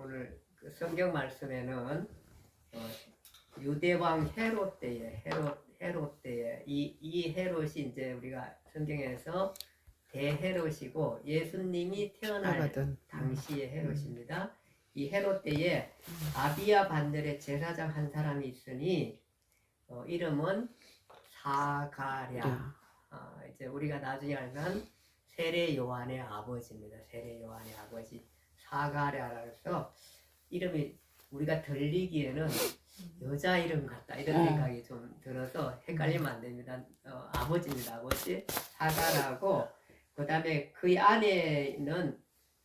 오늘 그 성경 말씀에는 유대왕 헤롯 때에 헤롯 때에 이 헤롯이 이제 우리가 성경에서 대헤롯이고 예수님이 태어날 당시의 헤롯입니다. 이 헤롯 때에 아비야 반들의 제사장 한 사람이 있으니 이름은 사가랴. 이제 우리가 나중에 알면 세례 요한의 아버지입니다. 세례 요한의 아버지 사가랴라 해서 이름이 우리가 들리기에는 여자 이름 같다 이런 생각이 좀 들어서 헷갈리면 안 됩니다. 아버지입니다. 아버지 사가라고 그 다음에 그 안에는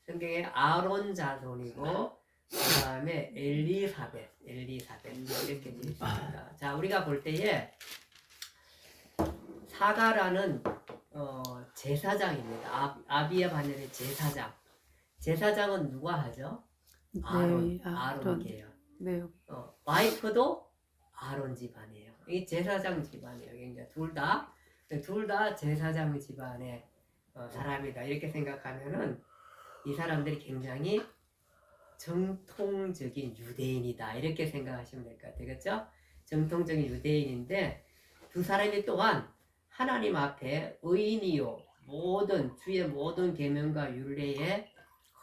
성경에 아론 자손이고 그 다음에 엘리사벳 이렇게 되어 있습니다. 자, 우리가 볼 때에 사가라는 제사장입니다. 아비야 반열의 제사장. 제사장은 누가 하죠? 아론이에요. 네. 와이프도 아론 집안이에요. 이 제사장 집안이에요. 그러니까 둘 다 제사장 집안의 사람이다. 이렇게 생각하면은 이 사람들이 굉장히 정통적인 유대인이다. 이렇게 생각하시면 될 것 같아요. 그렇죠? 정통적인 유대인인데 두 사람이 또한 하나님 앞에 의인이요 주의 모든 계명과 율례에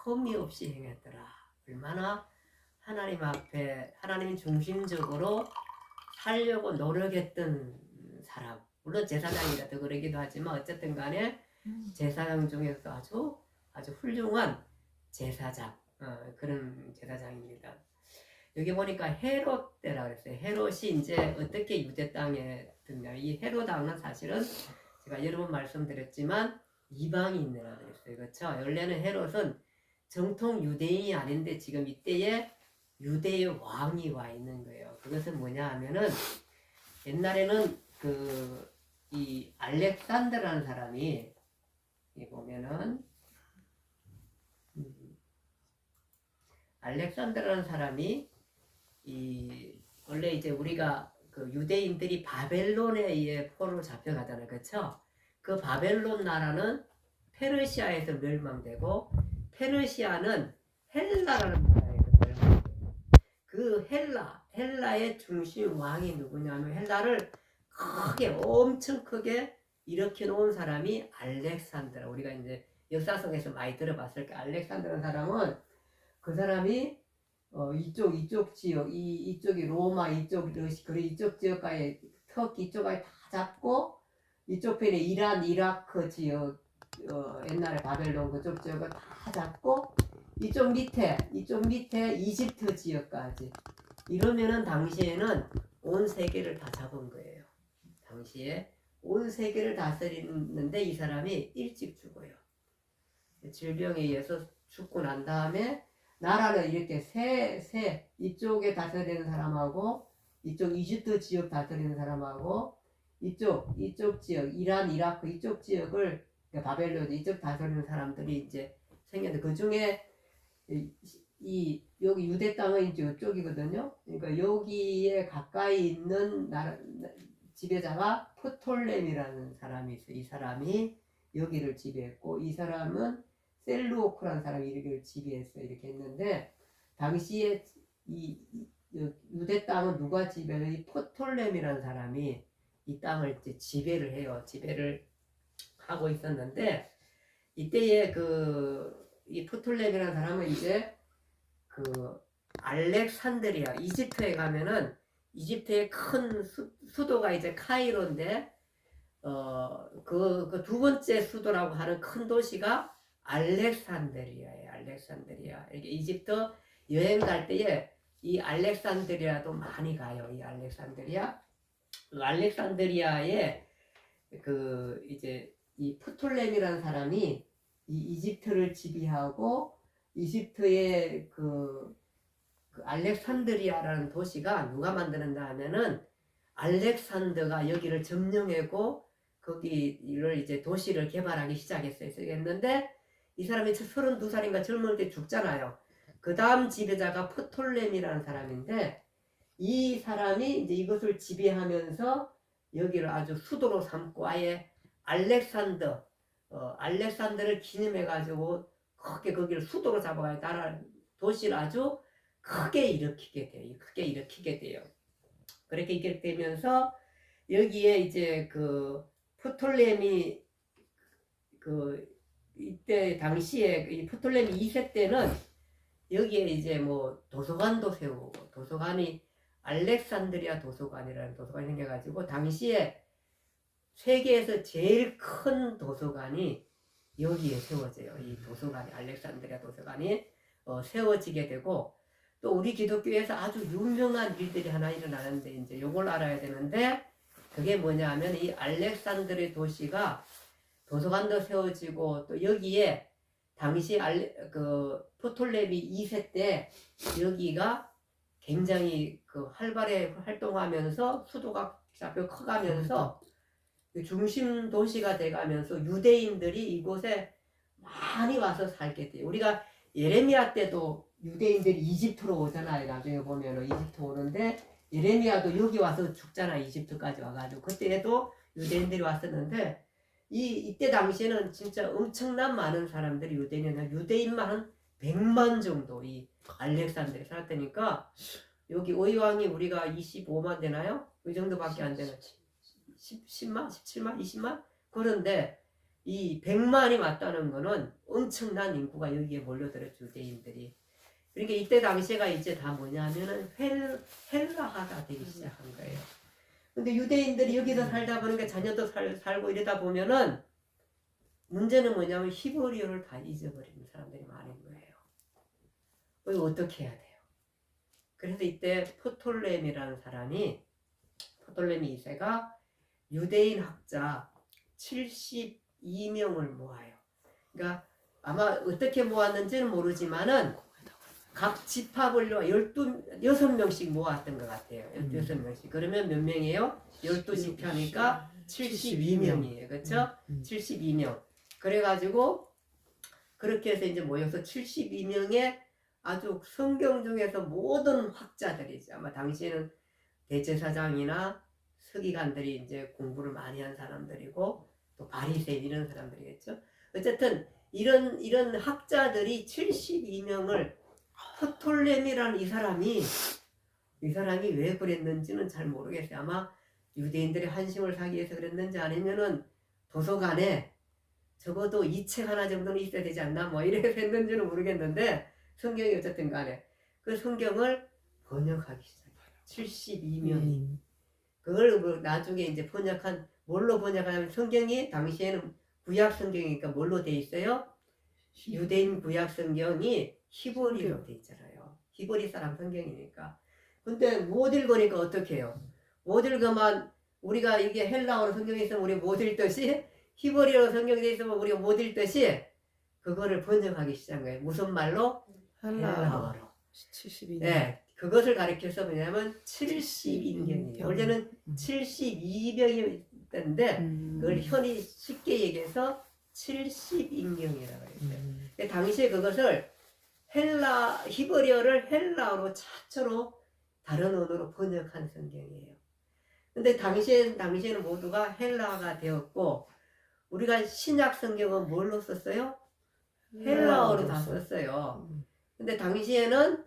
흠이 없이 행했더라. 얼마나 하나님 앞에 하나님 중심적으로 살려고 노력했던 사람. 물론 제사장이라도 그러기도 하지만 어쨌든 간에 제사장 중에서 아주 훌륭한 제사장, 그런 제사장입니다. 여기 보니까 헤롯 때라고 했어요. 헤롯이 이제 어떻게 유대 땅에 드냐. 이 헤롯 왕은 사실은 제가 여러 번 말씀드렸지만 이방인이라고 그랬어요. 그렇죠? 원래는 헤롯은 정통 유대인이 아닌데 지금 이때에 유대의 왕이 와 있는 거예요. 그것은 뭐냐 하면은 옛날에는 이 알렉산더라는 사람이 이 보면은 알렉산더라는 사람이 원래 이제 우리가 그 유대인들이 바벨론에 의해 포로로 잡혀가잖아요. 그렇죠? 그 바벨론 나라는 페르시아에서 멸망되고 페르시아는 헬라라는 나라에서 멸망돼요. 그 헬라의 중심 왕이 누구냐면 헬라를 엄청 크게 일으켜 놓은 사람이 알렉산드라. 우리가 이제 역사성에서 많이 들어봤을 때 알렉산드라는 사람은 그 사람이 이쪽 지역 이쪽이 로마 이쪽 러시 그리고 이쪽 지역까지 터키 이쪽까지 다 잡고 이쪽 편에 이란 이라크 지역 옛날에 바벨론 그쪽 지역을 다 잡고 이쪽 밑에 이집트 지역까지 이러면은 당시에는 온 세계를 다 잡은 거예요. 당시에 온 세계를 다스리는데 이 사람이 일찍 죽어요. 질병에 의해서 죽고 난 다음에 나라를 이렇게 이쪽에 다스리는 사람하고 이쪽 이집트 지역 다스리는 사람하고 이쪽 지역 이란 이라크 이쪽 지역을 바벨론 이쪽 다스리는 사람들이 이제 생겼는데 그 중에 여기 유대 땅은 이제 이쪽이거든요. 그러니까 여기에 가까이 있는 지배자가 프톨렘이라는 사람이 있어요. 이 사람이 여기를 지배했고 이 사람은 셀루오크라는 사람이 여기를 지배했어요. 이렇게 했는데 당시에 이 유대 땅은 누가 지배해요? 이 프톨렘이라는 사람이 이 땅을 이제 지배를 해요. 지배를 하고 있었는데 이때에 이 프톨렘이라는 사람은 이제 알렉산드리아 이집트에 가면은 이집트의 큰 수도가 이제 카이로인데 그 두 번째 수도라고 하는 큰 도시가 알렉산드리아예요. 알렉산드리아. 이게 이집트 여행 갈 때에 이 알렉산드리아도 많이 가요. 이 알렉산드리아에 이제 이 프톨렘이라는 사람이 이 이집트를 지배하고 이집트의 그 알렉산드리아라는 도시가 누가 만드는가 하면은 알렉산더가 여기를 점령하고 거기를 이제 도시를 개발하기 시작했어요. 했는데 이 사람이 32살인가 젊을 때 죽잖아요. 그 다음 지배자가 프톨렘이라는 사람인데 이 사람이 이제 이것을 지배하면서 여기를 아주 수도로 삼고 아예 알렉산더를 기념해 가지고 크게 거기를 수도로 잡아가지고 도시를 아주 크게 일으키게 돼요. 크게 일으키게 돼요. 그렇게 일으키면서 여기에 이제 그 프톨레미 그 이때 당시에 이 프톨레미 2세 때는 여기에 이제 뭐 도서관도 세우고 도서관이 알렉산드리아 도서관이라는 도서관이 생겨가지고 당시에 세계에서 제일 큰 도서관이 여기에 세워져요. 이 도서관이 알렉산드리아 도서관이 세워지게 되고 또 우리 기독교에서 아주 유명한 일들이 하나 일어나는데 이제 요걸 알아야 되는데 그게 뭐냐 하면 이 알렉산드리아 도시가 도서관도 세워지고 또 여기에 당시 그 프톨레미 2세 때 여기가 굉장히 그 활발히 활동하면서 수도가 잡혀 커가면서 중심 도시가 돼가면서 유대인들이 이곳에 많이 와서 살게 돼요. 우리가 예레미야 때도 유대인들이 이집트로 오잖아요. 나중에 보면은 이집트 오는데 예레미야도 여기 와서 죽잖아. 이집트까지 와가지고 그때에도 유대인들이 왔었는데 이때 당시에는 진짜 엄청난 많은 사람들이 유대인만 한 100만 정도 이 알렉산드리아에 살았다니까 여기 의왕이 우리가 25만 되나요? 이 정도밖에 안 되는 10만, 17만, 20만? 그런데 이 100만이 왔다는 거는 엄청난 인구가 여기에 몰려들었죠. 유대인들이. 그러니까 이때 당시가 이제 다 뭐냐 하면은 헬라화가 되기 시작한 거예요. 근데 유대인들이 여기서 살다 보니까 자녀도 살고 이러다 보면은 문제는 뭐냐면 히브리어를 다 잊어버리는 사람들이 많은 거예요. 이거 어떻게 해야 돼요? 그래서 이때 프톨레미라는 사람이 프톨레미 2세가 유대인 학자 72명을 모아요. 그러니까 아마 어떻게 모았는지는 모르지만은 각 집합을 6명씩 모았던 것 같아요. 6명씩. 그러면 몇 명이에요? 12집합이니까 72명이에요. 그렇죠? 72명. 그래가지고 그렇게 해서 이제 모여서 72명의 아주 성경 중에서 모든 학자들이죠. 아마 당시에는 대제사장이나 서기관들이 이제 공부를 많이 한 사람들이고 또 바리새인 이런 사람들이겠죠. 어쨌든 이런 학자들이 72명을 프톨레미라는 이 사람이 왜 그랬는지는 잘 모르겠어요. 아마 유대인들의 환심을 사기 위해서 그랬는지 아니면은 도서관에 적어도 이 책 하나 정도는 있어야 되지 않나 뭐 이래서 했는지는 모르겠는데 성경이 어쨌든 간에 그 성경을 번역하기 시작해요. 72명이. 그걸 나중에 이제 뭘로 번역하냐면 성경이 당시에는 구약 성경이니까 뭘로 돼 있어요? 유대인 구약 성경이 히브리어로 돼 있잖아요. 히브리 사람 성경이니까. 근데 못 읽으니까 어떻게 해요? 못 읽으면 우리가 이게 헬라어로 성경이 있으면 우리 못 읽듯이 히브리어로 성경이 돼 있으면 우리가 못 읽듯이 그거를 번역하기 시작한 거예요. 무슨 말로? 헬라어로. 72년. 네, 그것을 가리켜서 뭐냐면 70인경이에요. 원래는 72병이었는데 그걸 현이 쉽게 얘기해서 70인경이라고 했어요. 당시에 그것을 히브리어를 헬라어로 차초로 다른 언어로 번역한 성경이에요. 근데 당시에는 모두가 헬라어가 되었고 우리가 신약 성경은 뭘로 썼어요? 헬라어로 다 썼어요. 근데 당시에는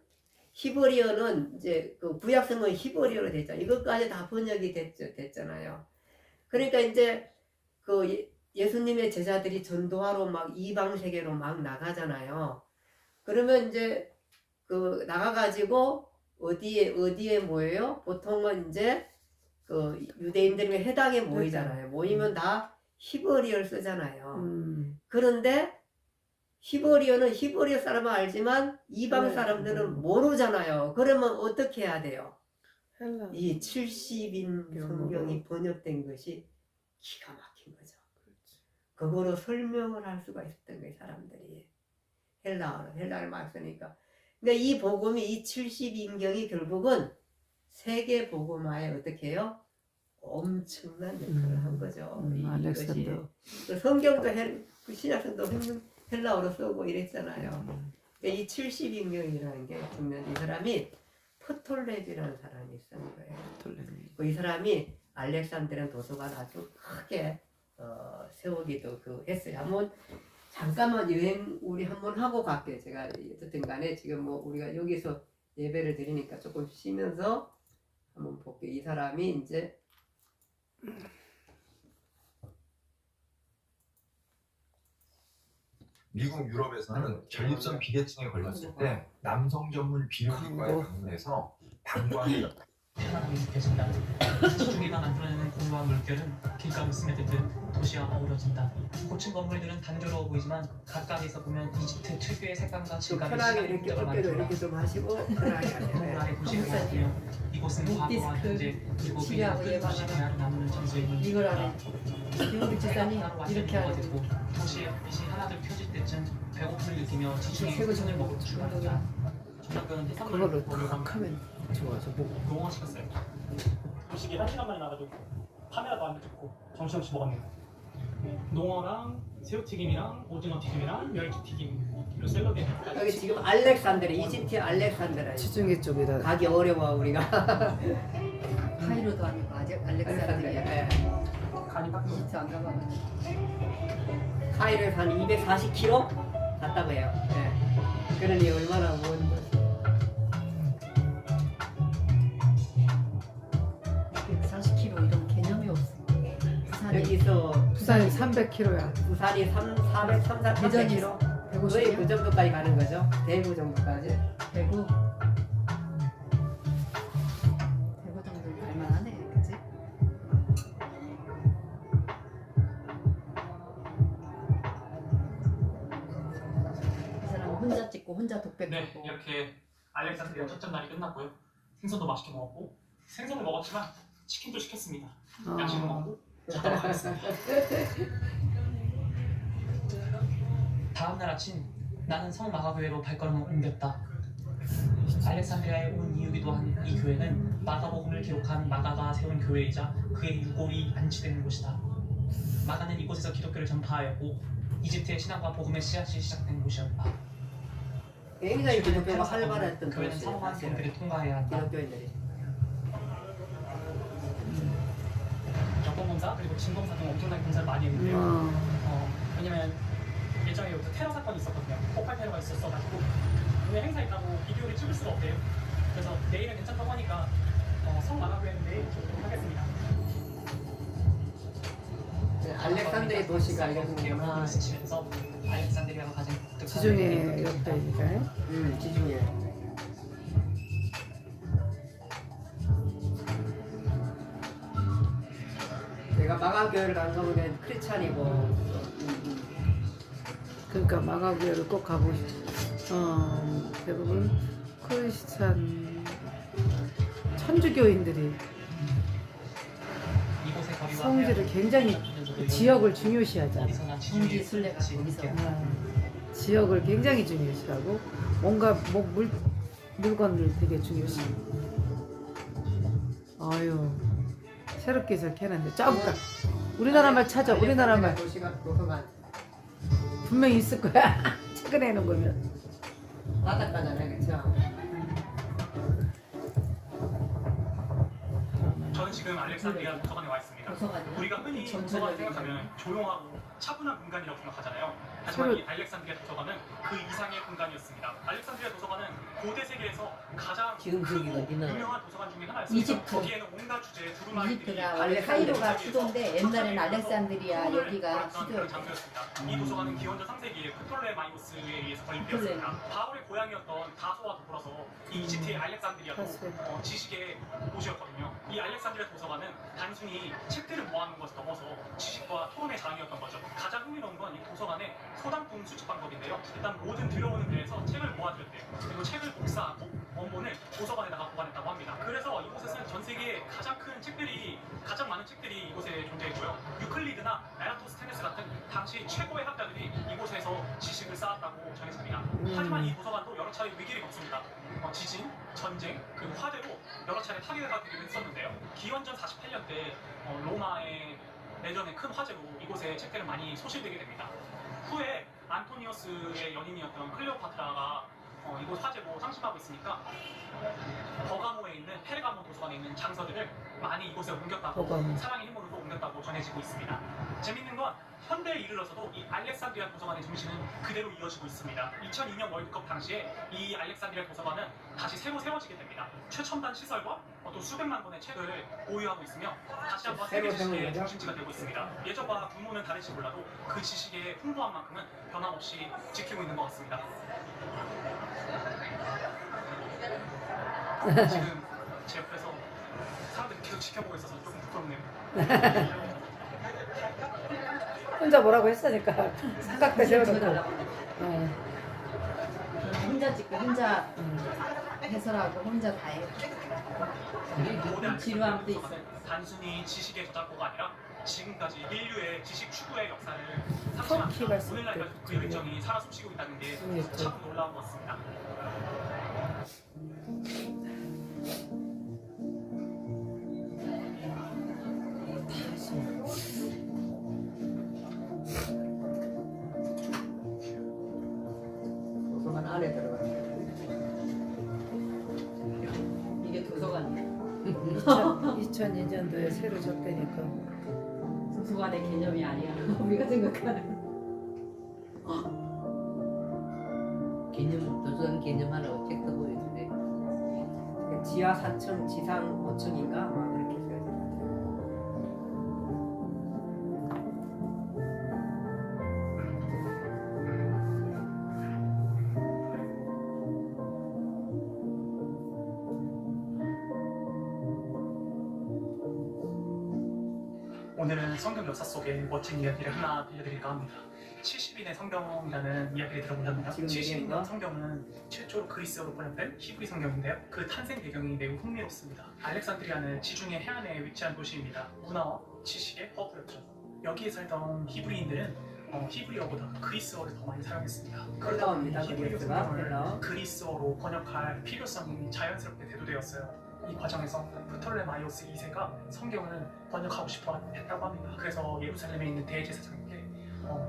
히브리어는 이제 그 구약 성경은 히브리어로 됐잖아요. 이것까지 다 번역이 됐잖아요. 그러니까 이제 그 예수님의 제자들이 전도하러 막 이방 세계로 막 나가잖아요. 그러면 이제 그 나가가지고 어디에 모여요? 보통은 이제 그 유대인들이 회당에 모이잖아요. 모이면 다 히브리어를 쓰잖아요. 그런데 히브리어는 히브리어 사람은 알지만 이방 사람들은 모르잖아요. 그러면 어떻게 해야 돼요? 이 70인 성경이 번역된 것이 기가 막힌 거죠. 그거로 설명을 할 수가 있었던 거예요, 사람들이. 헬라어를 막 쓰니까. 근데 이 복음이, 이 70인경이 결국은 세계 복음화에 어떻게 해요? 엄청난 역할을 한 거죠. 이것이. 그 성경도 신약성도 헬라어로 쓰고 이랬잖아요. 이 70인경이라는 게 보면 이 사람이 프톨레미라는 사람이 있었는 거예요. 이 사람이 알렉산드리아 도서관 아주 크게 세우기도 했어요. 한번 잠깐만 여행 우리 한번 하고 갈게요. 제가 어쨌든 간에 지금 뭐 우리가 여기서 예배를 드리니까 조금 쉬면서 한번 볼게요. 이 사람이 이제 미국 유럽에서는 전립선 비대증에 걸렸을 때 남성 전문 비뇨기과에 방문해서 방광을 편안하게 느껴진다. 지중해가 만들어내는 고유한 물결은 길가로 스며들듯 도시와 어우러진다. 고층 건물들은 단조로워 보이지만 가까이서 보면 이집트 특유의 색감과 좀 질감이 편하게 시간의 이렇게 흔적을 어깨도 만든다. 이렇게 좀 하시고 편하게 건물 안에 하세요. 도시를 만들며 이곳은 과거와 현재 그리고 미래의 치료하고 끝없이 예방하는 대화를 나누는 장소임을 이걸 안 해. 믿는다. 김우리 집사님 이렇게 하는 됐고 도시의 빛이 하나둘 켜질 때쯤 배고픔을 느끼며 지중해 새우 손을 좀 먹고 출발한다. 전학교는 그거를 탁 하면 좋아져. 농어 시켰어요. 음식이 1시간 만에 나가지고 카메라도 안 찍고 정신없이 먹었네요. 농어랑 새우튀김이랑 오징어 튀김이랑 멸치튀김 그리고 샐러드. 여기 지금 알렉산드라, 이집트 알렉산드라. 지중해 쪽이라 가기 어려워 우리가. 카이로도 아니고 아직 알렉산드라. 알렉산드리아. 예. 간이 딱 이집트 안 가봐가지고. 카이로에서 한 240km 갔다고 해요. 예. 그러니 얼마나 먼 거지. 140km 이런 개념이 없어. 부산에 여기서 부산이 300km야. 부산이 400, 300, 대전이 300km? 거의 그 150km. 정도까지 가는 거죠. 대구 정도까지. 대구. 대구 정도 갈만하네, 그치? 이 사람 혼자 찍고 혼자 네, 독백하고. 이렇게 알렉산드리아 첫째 날이 끝났고요. 생선도 맛있게 먹었고 생선을 먹었지만 치킨도 시켰습니다. 양식을 먹고 자도록 하겠습니다. 다음 날 아침 나는 성 마가교회로 발걸음을 옮겼다. 알렉산드리아에 온 이유기도 한 이 교회는 마가복음을 기록한 마가가 세운 교회이자 그의 유골이 안치되는 곳이다. 마가는 이곳에서 기독교를 전파하였고 이집트의 신앙과 복음의 씨앗이 시작된 곳이었다. 굉장히 기독교가 활발했던 교회는 도시예요. 사모한 사실은. 경계를 통과해야 한다. 기독교인들이. 여권 검사 그리고 진검사 등 엄청나게 검사를 많이 했는데요. 왜냐면 예전에 여기서 테러 사건이 있었거든요. 폭발 테러가 있었어가지고 오늘 행사 있다고 비디오를 찍을 수가 없대요. 그래서 내일은 괜찮다고 하니까 성 마가교회는 내일 찍도록 하겠습니다. 알렉산드의 도시가 이렇구나. 스치면서 알렉산드리아가 가진 독특한 지중해 옆에니까. 지중해. 내가 마가교회를 간 거 보면 크리스찬이고. 그러니까 마가교회를 꼭 가고 싶어. 대부분 크리스찬 천주교인들이 이곳의 거리와 성질을 굉장히 지역을 중요시하잖아. 성지 순례가 거기서. 지역을 굉장히 중요시하고 뭔가 물건들 되게 중요시. 아유 새롭게 시작해놨는데 쫙 우리나라 말 찾아. 우리나라 말 도시가 도서관. 분명히 있을 거야. 최근에 해놓은 거면. 바닷가잖아요, 그쵸? 저는 지금 알렉산드리아 도서관에 와 있습니다. 도서관이요? 우리가 흔히 도서관을 생각하면 조용하고 차분한 공간이라고 생각하잖아요. 하지만 이 알렉산드리아 도서관은 그 이상의 공간이었습니다. 알렉산드리아 도서관은 고대 세계에서 가장 지금 저기 크고 어디나? 유명한 도서관 중에 하나였습니다. 이집트. 거기에는 온갖 주제의 두루마리들이 이집트가 원래 카이로가 수도인데 옛날에는 알렉산드리아 여기가 그런 수도였대. 장소였습니다. 이 도서관은 기원전 3세기에 프톨레마이오스에 의해서 건립되었습니다. 바울의 고향이었던 다소와 더불어서 이 이집트의 알렉산드리아도 지식의 곳이었거든요. 이 알렉산드리아 도서관은 단순히 책들을 모아놓은 것을 넘어서 지식과 토론의 장이었던 거죠. 가장 흥미로운 건 이 도서관의 소단품 수집 방법인데요. 일단 모든 들여오는 데에서 책을 모아드렸대요. 그리고 책을 복사하고 원본을 도서관에다가 보관했다고 합니다. 그래서 이곳에서는 전 세계에 가장 많은 책들이 이곳에 존재했고요. 유클리드나 에라토스테네스 같은 당시 최고의 학자들이 이곳에서 지식을 쌓았다고 전해집니다. 하지만 이 도서관도 여러 차례 위기를 겪습니다. 지진, 전쟁, 그리고 화재로 여러 차례 파괴가 되기도 했었는데요. 기원전 48년 때 로마의 내전의 큰 화재로 이곳에 책들은 많이 소실되게 됩니다. 후에 안토니오스의 연인이었던 클레오파트라가 이곳 화재로 상심하고 있으니까 버가모에 있는 페르가모 도서관에 있는 장서들을 많이 이곳에 옮겼다고 버가모. 사랑의 힘으로도 옮겼다고 전해지고 있습니다. 재밌는 건 현대에 이르러서도 이 알렉산드리아 도서관의 정신은 그대로 이어지고 있습니다. 2002년 월드컵 당시에 이 알렉산드리아 도서관은 다시 새로 세워지게 됩니다. 최첨단 시설과 또 수백만 권의 책을 보유하고 있으며 다시 한번 세계 지식의 중심지가 되고 있습니다. 예전과 규모는 다를지 몰라도 그 지식의 풍부한 만큼은 변함없이 지키고 있는 것 같습니다. 지금 제 옆에서 사람들이 계속 지켜보고 있어서 조금 부끄럽네요. 혼자 뭐라고 했으니까 삼각대 세워놓고. 혼자 찍고 혼자 해설하고 혼자 다 해. 고대 지루함도 있어. 단순히 지식의 저작고가 아니라 지금까지 인류의 지식 추구의 역사를 터키가 상징합니다. 오늘날까지 그 열정이 살아 숨쉬고 있다는 게 참 놀라운 것 같습니다. 도서관 안에 들어가요. 이게 도서관이에요. 2002년도에 새로 적대니까. 도서관의 개념이 아니야. 우리가 생각하는. 도서관 개념 하나고 책도 보여주네. 지하 4층, 지상 5층인가? 막 그렇게 써야 돼. 오늘은 성경 역사 속의 멋진 이야기를 하나 들려드릴까 합니다. 70인의 성경이라는 이야기를 들어보셨나요? 지금 70년 성경은 최초로 그리스어로 번역된 히브리 성경인데요. 그 탄생 배경이 매우 흥미롭습니다. 알렉산드리아는 지중해 해안에 위치한 도시입니다. 문화와 지식의 허브였죠. 여기에 살던 히브리인들은 히브리어보다 그리스어를 더 많이 사용했습니다. 그러다 보니 그렇습니다. 히브리 그리스어가 성경을 그래서. 그리스어로 번역할 필요성이 자연스럽게 대두되었어요. 이 과정에서 프톨레마이오스 2세가 성경을 번역하고 싶어 했다고 합니다. 그래서 예루살렘에 있는 대제사장에게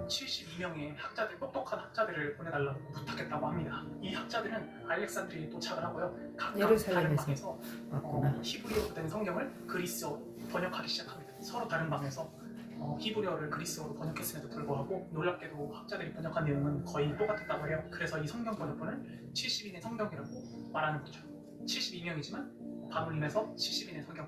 72명의 학자들, 똑똑한 학자들을 보내달라고 부탁했다고 합니다. 이 학자들은 알렉산드리아에 도착을 하고요. 각각 다른 예루살렘에서 방에서 왔구나. 히브리어로 된 성경을 그리스어로 번역하기 시작합니다. 서로 다른 방에서 히브리어를 그리스어로 번역했음에도 불구하고 놀랍게도 학자들이 번역한 내용은 거의 똑같았다고 해요. 그래서 이 성경 번역본을 70인의 성경이라고 말하는 거죠. 72명이지만 반올림해서 70인의 성경.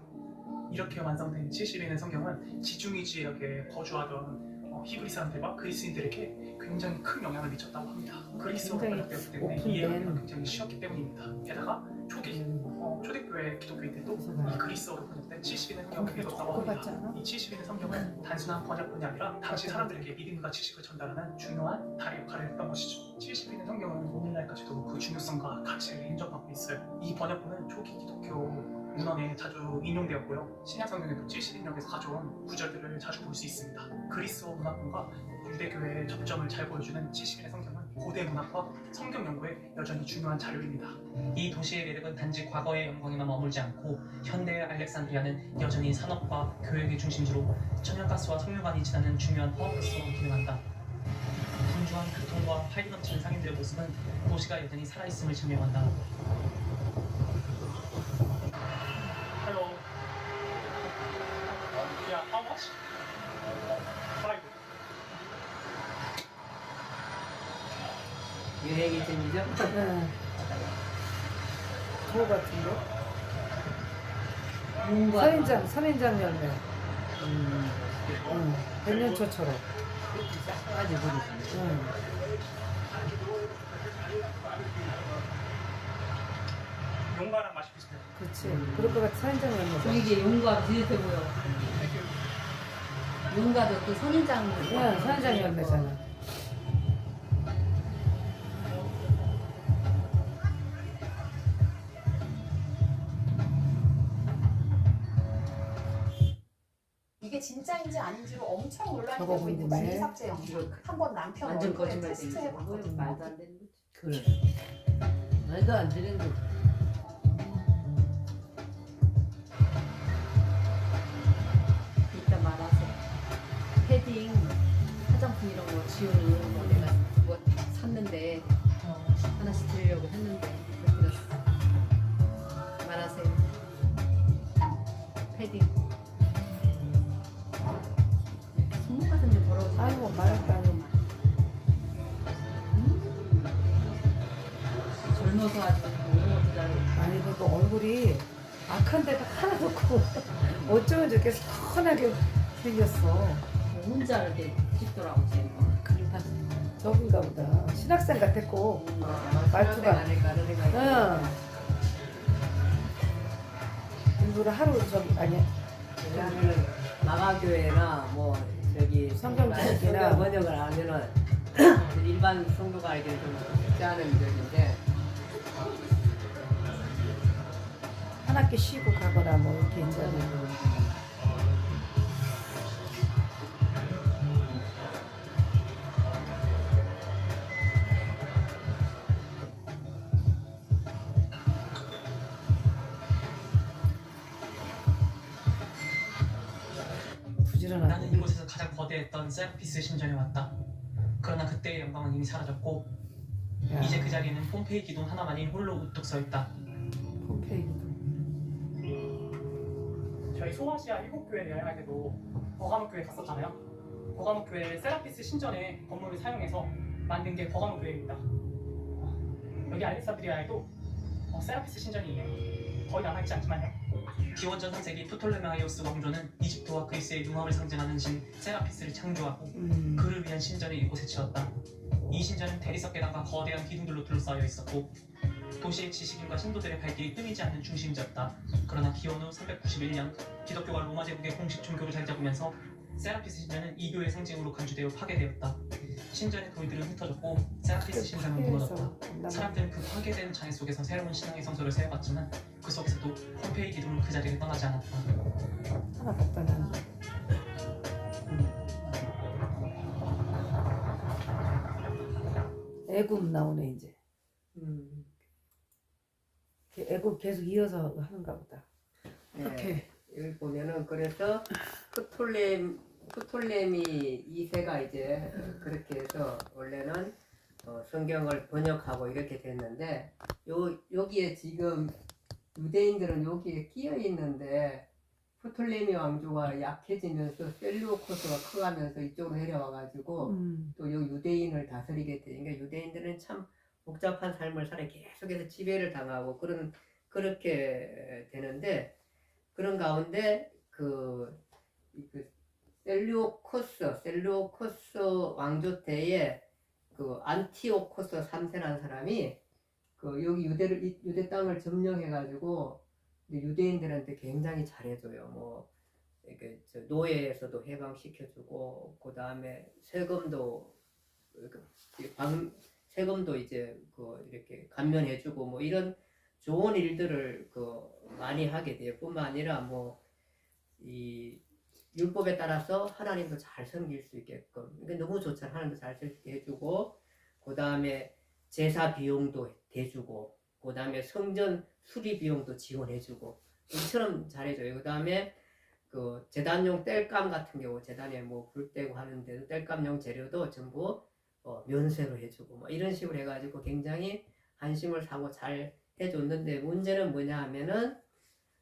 이렇게 완성된 70인의 성경은 지중해 지역에 거주하던 히브리 사람들과 그리스인들에게 굉장히 큰 영향을 미쳤다고 합니다. 그리스어로 굉장히 번역되었기 때문에 오픈된. 이해하기가 굉장히 쉬웠기 때문입니다. 게다가 초대교회 기독교인들도 이 그리스어로 번역된 70인의 성경을 읽었다고 같지 합니다. 않아? 이 70인의 성경은 단순한 번역본이 아니라 당시 사람들에게 믿음과 지식을 전달하는 중요한 다리 역할을 했던 것이죠. 70인의 성경은 오늘날까지도 그 중요성과 가치를 인정받고 있어요. 이 번역본은 초기 기독교 문헌에 자주 인용되었고요. 신약 성경에도 70인역에서 가져온 구절들을 자주 볼 수 있습니다. 그리스어 문화권과 유대교회의 접점을 잘 보여주는 70인의 성경은 고대 문학과 성경 연구에 여전히 중요한 자료입니다. 이 도시의 매력은 단지 과거의 영광에만 머물지 않고 현대의 알렉산드리아는 여전히 산업과 교육의 중심지로 천연가스와 석유관이 지나는 중요한 허브로서 기능한다. 분주한 교통과 활기 넘치는 상인들의 모습은 도시가 여전히 살아있음을 증명한다. Hello. Yeah, how much? 5. 유행이 재미죠? 저 같은데? 뭔가 선인장 열매. 100년 초처럼. 아주 버리시네. 용가랑 맛이 비슷해요. 그렇지. 그럴 것 같아. 선인장 열매. 분위기에 용과 비슷해 보여. 용과도 또 선인장. 선인장 열매잖아. 이게 진짜인지 아닌지로 엄청 논란이 저거 되고 있는 궁금해. 진위 삭제 영상. 한번 남편 완전 얼굴에 거짓말 테스트 되는 해봤거든요. 말도 안 되는 거지. 그래. 말도 안 되는 거지. 이따 말하세요. 패딩, 화장품 이런 거 지우는 거 내가 뭐 샀는데 하나씩 드리려고 했는데 못 드렸어. 말하세요. 패딩. 손목 같은 안 웃어가지고 어쩌자고. 아니 그거 얼굴이 악한 데가 하나도 없고 어쩌면 저렇게 선하게 생겼어. 혼자 이렇게 찍더라고 지금. 그러니까 저긴가 보다. 신학생 같았고. 말투가. 아닐까 그런 생각이. 응. 일부러 하루 저기 아니야. 왜냐하면 마가교회나 뭐 저기 성경책이나 성경 번역을 하면은 일반 성도가 알기는 좀 쉽지 않은 적인데 한 학기 쉬고 가거나 뭐 이렇게 이제 나는 부지런하고. 이곳에서 가장 거대했던 세라피스 신전에 왔다. 그러나 그때의 영광은 이미 사라졌고 야, 이제 그 자리에는 폼페이 기둥 하나만이 홀로 우뚝 서 있다. 폼페이도. 저희 소아시아 일곱교회 여행할 때도 버가모교회 갔었잖아요. 버가모교회 세라피스 신전의 건물을 사용해서 만든 게 버가모교회입니다. 여기 알렉산드리아에도 세라피스 신전이 있네요. 거의 남아있지 않지만요. 기원전 3세기 프톨레마이오스 왕조는 이집트와 그리스의 융합을 상징하는 신 세라피스를 창조하고 그를 위한 신전을 이곳에 지었다. 이 신전은 대리석 계단과 거대한 기둥들로 둘러싸여 있었고 도시의 지식인과 신도들의 발길이 끊이지 않는 중심지였다. 그러나 기원 후 391년 기독교가 로마 제국의 공식 종교로 자리 잡으면서 세라피스 신전은 이교의 상징으로 간주되어 파괴되었다. 신전의 돌들은 흩어졌고 세라피스 신전은 무너졌다. 사람들은 그 파괴된 장애 속에서 새로운 신앙의 성소를 세워갔지만 그 속에서도 폼페이 기둥은 그 자리를 떠나지 않았다. 하나 갖다 놨네. 애굽 나오네 이제. 애굽 계속 이어서 하는가 보다. 네, 여기 보면은 그래서 프톨레미 2세가 이제 그렇게 해서 원래는 성경을 번역하고 이렇게 됐는데 여기에 지금 유대인들은 여기에 끼어 있는데 프톨레미 왕조가 약해지면서 셀루코스가 커가면서 이쪽으로 내려와가지고 또 요 유대인을 다스리게 되니까 유대인들은 참 복잡한 삶을 살아 계속해서 지배를 당하고 그렇게 되는데 그런 가운데 그 셀루코스 왕조 때에 그 안티오코스 3세라는 사람이 그 여기 유대 땅을 점령해가지고 유대인들한테 굉장히 잘해줘요. 뭐 이렇게 노예에서도 해방시켜주고 그 다음에 세금도 이제 이렇게 감면해주고 뭐 이런 좋은 일들을 많이 하게 돼요. 뿐만 아니라 뭐 이 율법에 따라서 하나님도 잘 섬길 수 있게끔 이게 너무 좋잖아요. 하나님도 잘 섬길 수 있게 해주고 그 다음에 제사 비용도 대주고 그 다음에 성전 수리 비용도 지원해주고 이처럼 잘해줘요. 그 다음에 그 제단용 땔감 같은 경우 제단에 뭐 불 떼고 하는데도 땔감용 재료도 전부 면세로 해주고 뭐 이런 식으로 해가지고 굉장히 안심을 사고 잘 해줬는데 문제는 뭐냐 하면은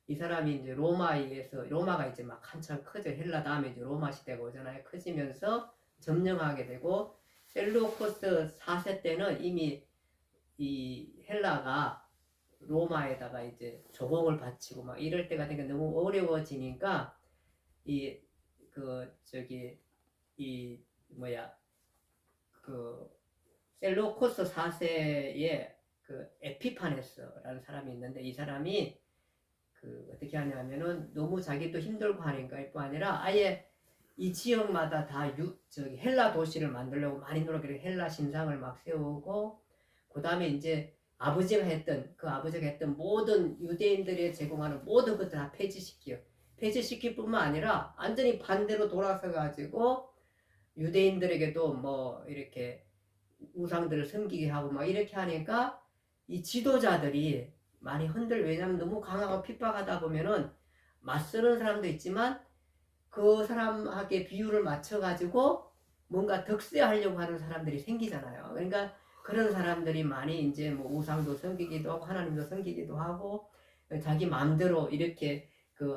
이 사람이 이제 로마가 이제 막 한참 커져 헬라 다음에 이제 로마 시대가 오잖아요. 커지면서 점령하게 되고 셀루코스 4세 때는 이미 이 헬라가 로마에다가 이제 조공을 바치고 막 이럴 때가 되니까 너무 어려워지니까 셀루코스 4세에 그 에피파네스라는 사람이 있는데 이 사람이 어떻게 하냐면은 너무 자기도 힘들고 하니까 뿐 아니라 아예 이 지역마다 다 헬라 도시를 만들려고 많이 노력해서 헬라 신상을 막 세우고 그 다음에 이제 아버지가 했던 모든 유대인들이 제공하는 모든 것들 다 폐지시킬 뿐만 아니라 완전히 반대로 돌아서 가지고 유대인들에게도 뭐 이렇게 우상들을 섬기게 하고 막 이렇게 하니까 이 지도자들이 많이 왜냐면 너무 강하고 핍박하다 보면은 맞서는 사람도 있지만 그 사람에게 비율을 맞춰가지고 뭔가 득세하려고 하는 사람들이 생기잖아요. 그러니까 그런 사람들이 많이 이제 뭐 우상도 섬기기도 하고 하나님도 섬기기도 하고 자기 마음대로 이렇게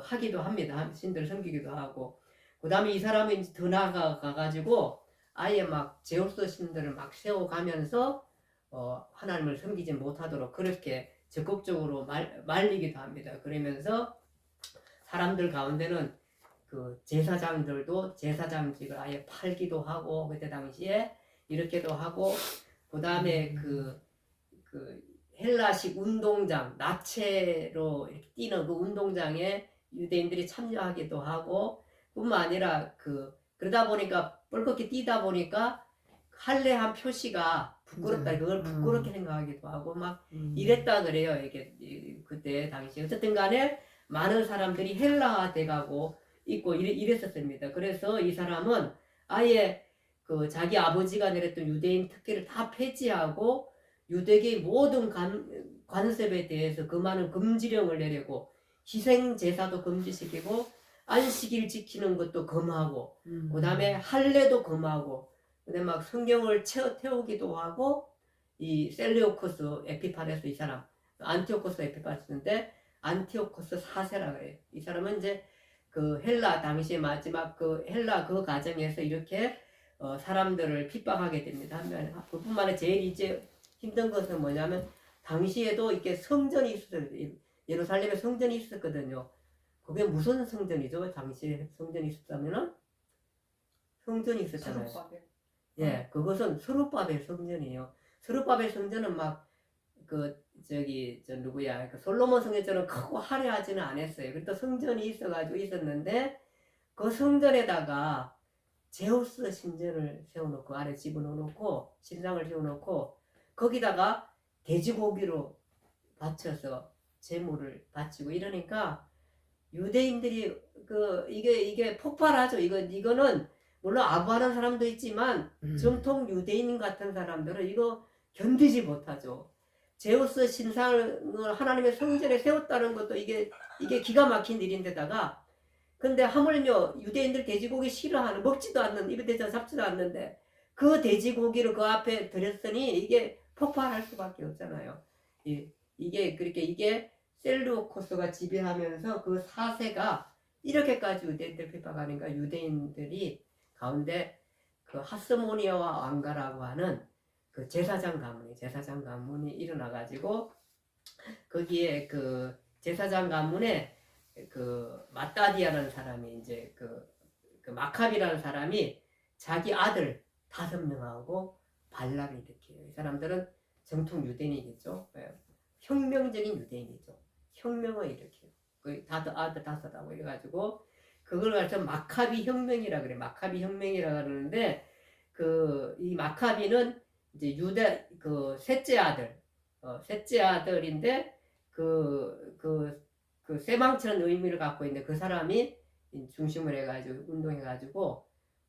하기도 합니다. 신들을 섬기기도 하고 그 다음에 이 사람이 이제 더 나아가가지고 아예 막 제우스 신들을 막 세워가면서 하나님을 섬기지 못하도록 그렇게 적극적으로 말리기도 합니다. 그러면서 사람들 가운데는 그 제사장들도 제사장직을 아예 팔기도 하고 그때 당시에 이렇게도 하고 그 다음에 그 헬라식 운동장 나체로 이렇게 뛰는 그 운동장에 유대인들이 참여하기도 하고 뿐만 아니라 그러다 보니까 뻘겋게 뛰다 보니까 할례한 표시가 부끄럽다 그걸 부끄럽게 생각하기도 하고 막 이랬다 그래요. 이게 그때 당시 어쨌든 간에 많은 사람들이 헬라화 돼가고 있고 이랬었습니다. 그래서 이 사람은 아예 그 자기 아버지가 내렸던 유대인 특기를 다 폐지하고 유대계의 모든 관습에 대해서 그 많은 금지령을 내리고 희생 제사도 금지시키고 안식일 지키는 것도 금하고 그 다음에 할례도 금하고 근데 막 성경을 태우기도 하고 이 셀레우코스 에피파네스 이 사람 안티오코스 에피파네스인데 안티오코스 4세라 그래요. 이 사람은 이제 그 헬라 당시의 마지막 그 헬라 그 과정에서 이렇게 사람들을 핍박하게 됩니다. 그뿐만 아니라 제일 이제 힘든 것은 뭐냐면 당시에도 이렇게 성전이 있었어요. 예루살렘에 성전이 있었거든요. 그게 무슨 성전이죠? 당시에 성전이 있었다면은 성전이 있었잖아요. 서룹바벨. 예, 그것은 스룹바벨 성전이에요. 스룹바벨 성전은 막 누구야? 솔로몬 성전처럼 크고 화려하지는 않았어요. 그래도 성전이 있었는데 그 성전에다가 제우스 신전을 세워놓고 아래 집어넣어놓고 신상을 세워놓고 거기다가 돼지고기로 바쳐서 제물을 바치고 이러니까 유대인들이 이게 폭발하죠. 이거는 물론 아부하는 사람도 있지만 정통 유대인 같은 사람들은 이거 견디지 못하죠. 제우스 신상을 하나님의 성전에 세웠다는 것도 이게 기가 막힌 일인데다가 근데 하물며 유대인들 돼지고기 싫어하는 먹지도 않는 입에 대서 잡지도 않는데 그 돼지고기를 그 앞에 들였으니 이게 폭발할 수밖에 없잖아요. 이게 셀루코스가 지배하면서 그 4세가 이렇게까지 유대인들 핍박하니까 유대인들이 가운데 그 하스모니아와 왕가라고 하는 그 제사장 가문이 일어나가지고 거기에 그 제사장 가문에 그 마따디아라는 사람이 이제 그 마카비라는 사람이 자기 아들 5명하고 반란을 일으켜요. 이 사람들은 정통 유대인이겠죠. 혁명적인 유대인이죠. 혁명을 일으켜요. 그 아들 5하고 이래가지고 그걸 가지고 마카비 혁명이라 그래. 마카비 혁명이라 그러는데 이 마카비는 이제 유대 셋째 아들인데 쇠망치는 의미를 갖고 있는데 그 사람이 중심을 해가지고 운동해가지고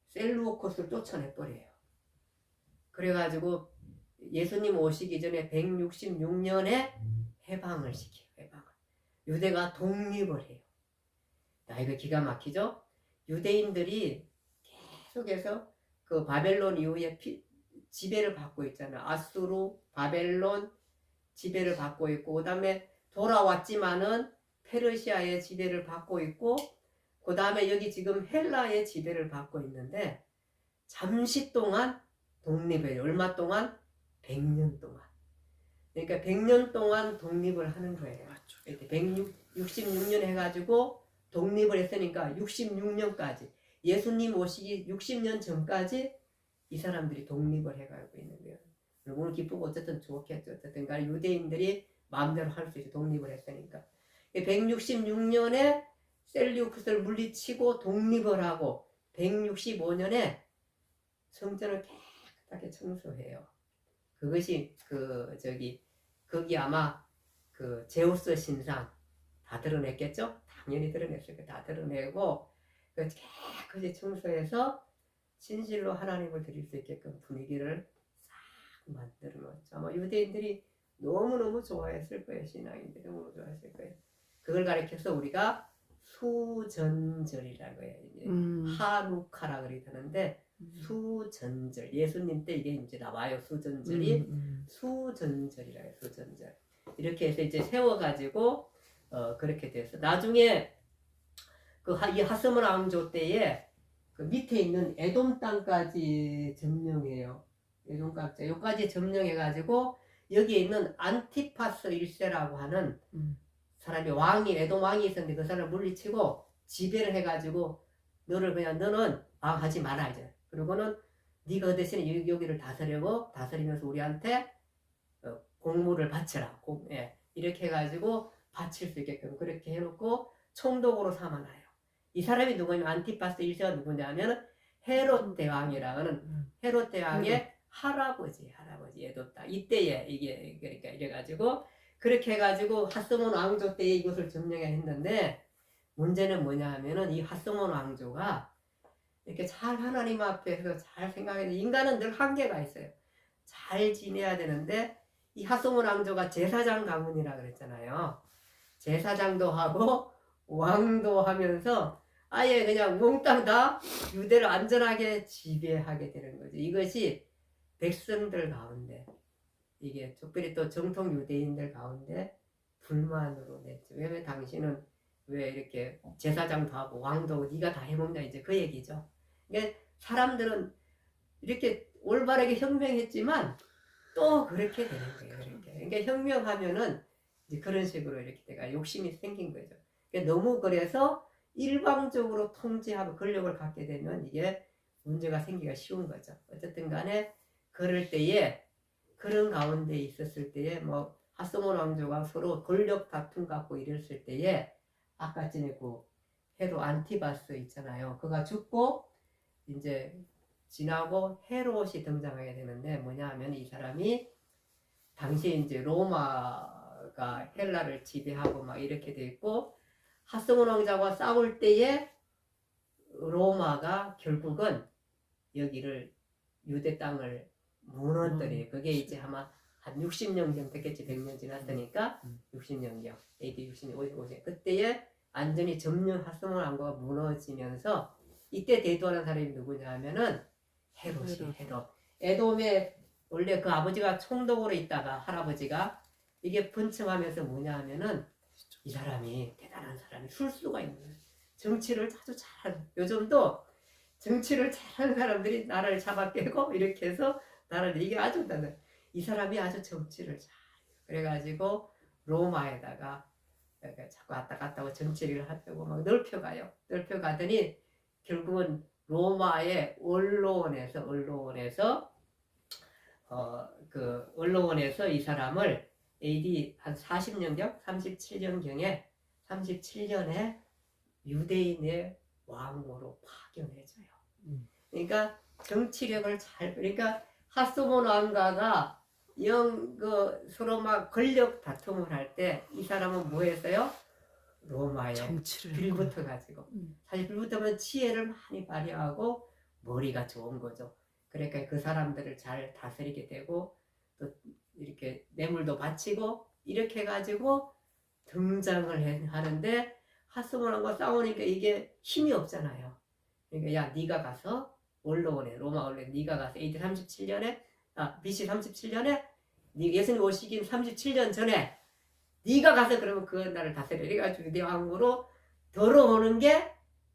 셀루코스를 쫓아내버려요. 그래가지고 예수님 오시기 전에 166년에 해방을 시켜요. 유대가 독립을 해요. 이거 기가 막히죠? 유대인들이 계속해서 그 바벨론 이후에 지배를 받고 있잖아요. 아수르, 바벨론 지배를 받고 있고 그 다음에 돌아왔지만은 페르시아의 지배를 받고 있고 그 다음에 여기 지금 헬라의 지배를 받고 있는데 잠시 동안 독립해요. 얼마 동안? 100년 동안. 그러니까 100년 동안 독립을 하는 거예요. 이렇게 166년 해가지고 독립을 했으니까 66년까지 예수님 오시기 60년 전까지 이 사람들이 독립을 해가고 있는 거예요. 오늘 기쁘고 어쨌든 좋겠죠. 어쨌든 간에 유대인들이 마음대로 할 수 있어 독립을 했으니까. 166년에 셀류크스를 물리치고 독립을 하고 165년에 성전을 깨끗하게 청소해요. 그것이 거기 아마 그 제우스 신상 다 드러냈겠죠? 당연히 드러냈을 거예요. 다 드러내고 깨끗이 청소해서 진실로 하나님을 드릴 수 있게끔 분위기를 싹 만들어 놓았죠. 아마 유대인들이 너무너무 좋아했을 거예요. 신앙인들이 너무 좋아했을 거예요. 그걸 가리켜서 우리가 수전절이라고 해요. 이제 하누카라 그러는데 수전절 예수님 때 이게 이제 나와요. 수전절이 수전절이라 해요. 수전절 이렇게 해서 이제 세워가지고 그렇게 돼서 나중에 이 하스몬 왕조 때에 그 밑에 있는 에돔 땅까지 점령해요. 요 눈깍지 요까지 점령해가지고 여기에 있는 안티파스 1세라고 하는 사람이 왕이 에돔 왕이 있었는데 그 사람을 물리치고 지배를 해가지고 너를 그냥 너는 왕하지 마라 이제. 그리고는 네가 그 대신에 여기를 다스리면서 우리한테 공물을 바쳐라. 이렇게 해가지고 바칠 수 있게끔 그렇게 해놓고 총독으로 삼아놔요. 이 사람이 누구냐면 안티파스 1세가 누구냐면 헤롯 대왕이라는 헤롯 대왕의 할아버지 에돔 땅 이때에 이게 그러니까 이래가지고 그렇게 해가지고 핫스몬 왕조 때에 이곳을 점령했는데 문제는 뭐냐 하면은 이 핫스몬 왕조가 이렇게 잘 하나님 앞에서 잘 생각해서 인간은 늘 한계가 있어요. 잘 지내야 되는데 이 핫스몬 왕조가 제사장 가문이라 그랬잖아요. 제사장도 하고 왕도 하면서 아예 그냥 몽땅 다 유대를 안전하게 지배하게 되는 거죠. 이것이 백성들 가운데 이게 특별히 또 정통 유대인들 가운데 불만으로 냈죠. 왜 당신은 왜 이렇게 제사장도 하고 왕도 하고 네가 다 해먹냐 이제 그 얘기죠. 그러니까 사람들은 이렇게 올바르게 혁명했지만 또 그렇게 되는 거예요. 그러니까 혁명하면은 이제 그런 식으로 이렇게 내가 욕심이 생긴 거죠. 그러니까 너무 그래서 일방적으로 통제하고 권력을 갖게 되면 이게 문제가 생기기가 쉬운 거죠. 어쨌든 간에 그럴 때에 그런 가운데 있었을 때에 뭐 핫스몬 왕조가 서로 권력 다툼 갖고 이랬을 때에 아까 전에 그 헤롯 안티바스 있잖아요. 그가 죽고 이제 지나고 헤롯이 등장하게 되는데 뭐냐 하면 이 사람이 당시에 이제 로마가 헬라를 지배하고 막 이렇게 돼 있고 핫스몬 왕자와 싸울 때에 로마가 결국은 여기를 유대 땅을 무너뜨리 그게 이제 아마 한 60년경 됐겠지. 100년 지났으니까 60년경 AD 60년 50년 그때에 완전히 점령 핫스몬 왕조가 무너지면서 이때 대도하는 사람이 누구냐 하면은 헤롯이 헤롯. 에돔에 원래 그 아버지가 총독으로 있다가 할아버지가 이게 번창하면서 뭐냐 하면은 이 사람이 대단한 사람이 술수가 있는 거예요. 정치를 아주 잘하는 요즘도 정치를 잘하는 사람들이 나라를 잡아깨고 이렇게 해서 나라를 이게 아주 대단해. 이 사람이 아주 정치를 잘해요. 그래가지고 로마에다가 자꾸 왔다 갔다 하고 정치를 하려고 막 넓혀가요. 넓혀가더니 결국은 로마의 언론에서 이 사람을 AD 한 40년경 37년에 유대인의 왕으로 파견해줘요. 그러니까 정치력을 그러니까 핫스몬 왕가가 서로 막 권력 다툼을 할 때 이 사람은 뭐 했어요? 로마에 빌붙어 가지고 사실 빌붙으면 지혜를 많이 발휘하고 머리가 좋은 거죠. 그러니까 그 사람들을 잘 다스리게 되고 또 이렇게 뇌물도 바치고 이렇게 해가지고 등장을 하는데 핫스몬 왕과 싸우니까 이게 힘이 없잖아요. 그러니까 야 네가 가서 언론에 로마 언론에 네가 가서 AD 37년에 BC 37년에 예수님 오시긴 37년 전에 네가 가서 그러면 그 나라를 다스려. 그래가지고 유대 왕으로 들어오는 게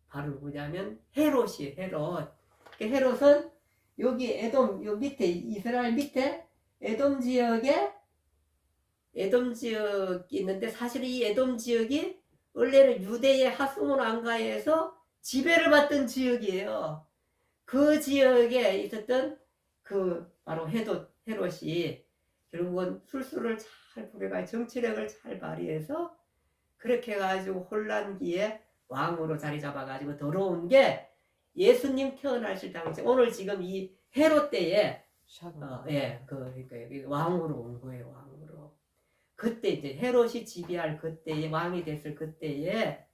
바로 누구냐면 헤롯이 헤롯. 헤롯은 여기 에돔 요 밑에 이스라엘 밑에 에돔 지역이 있는데 사실 이 에돔 지역이 원래는 유대의 핫스몬 왕가에서 지배를 받던 지역이에요. 그 지역에 있었던 그 바로 헤롯이 결국은 술수를 잘 부려가지고 정치력을 잘 발휘해서 그렇게 해가지고 혼란기에 왕으로 자리 잡아가지고 들어온 게 예수님 태어나실 당시 오늘 지금 이 헤롯 때에 그러니까 여기 왕으로 온 거예요. 왕으로. 그때 이제 헤롯이 지배할 그때에 왕이 됐을 그때에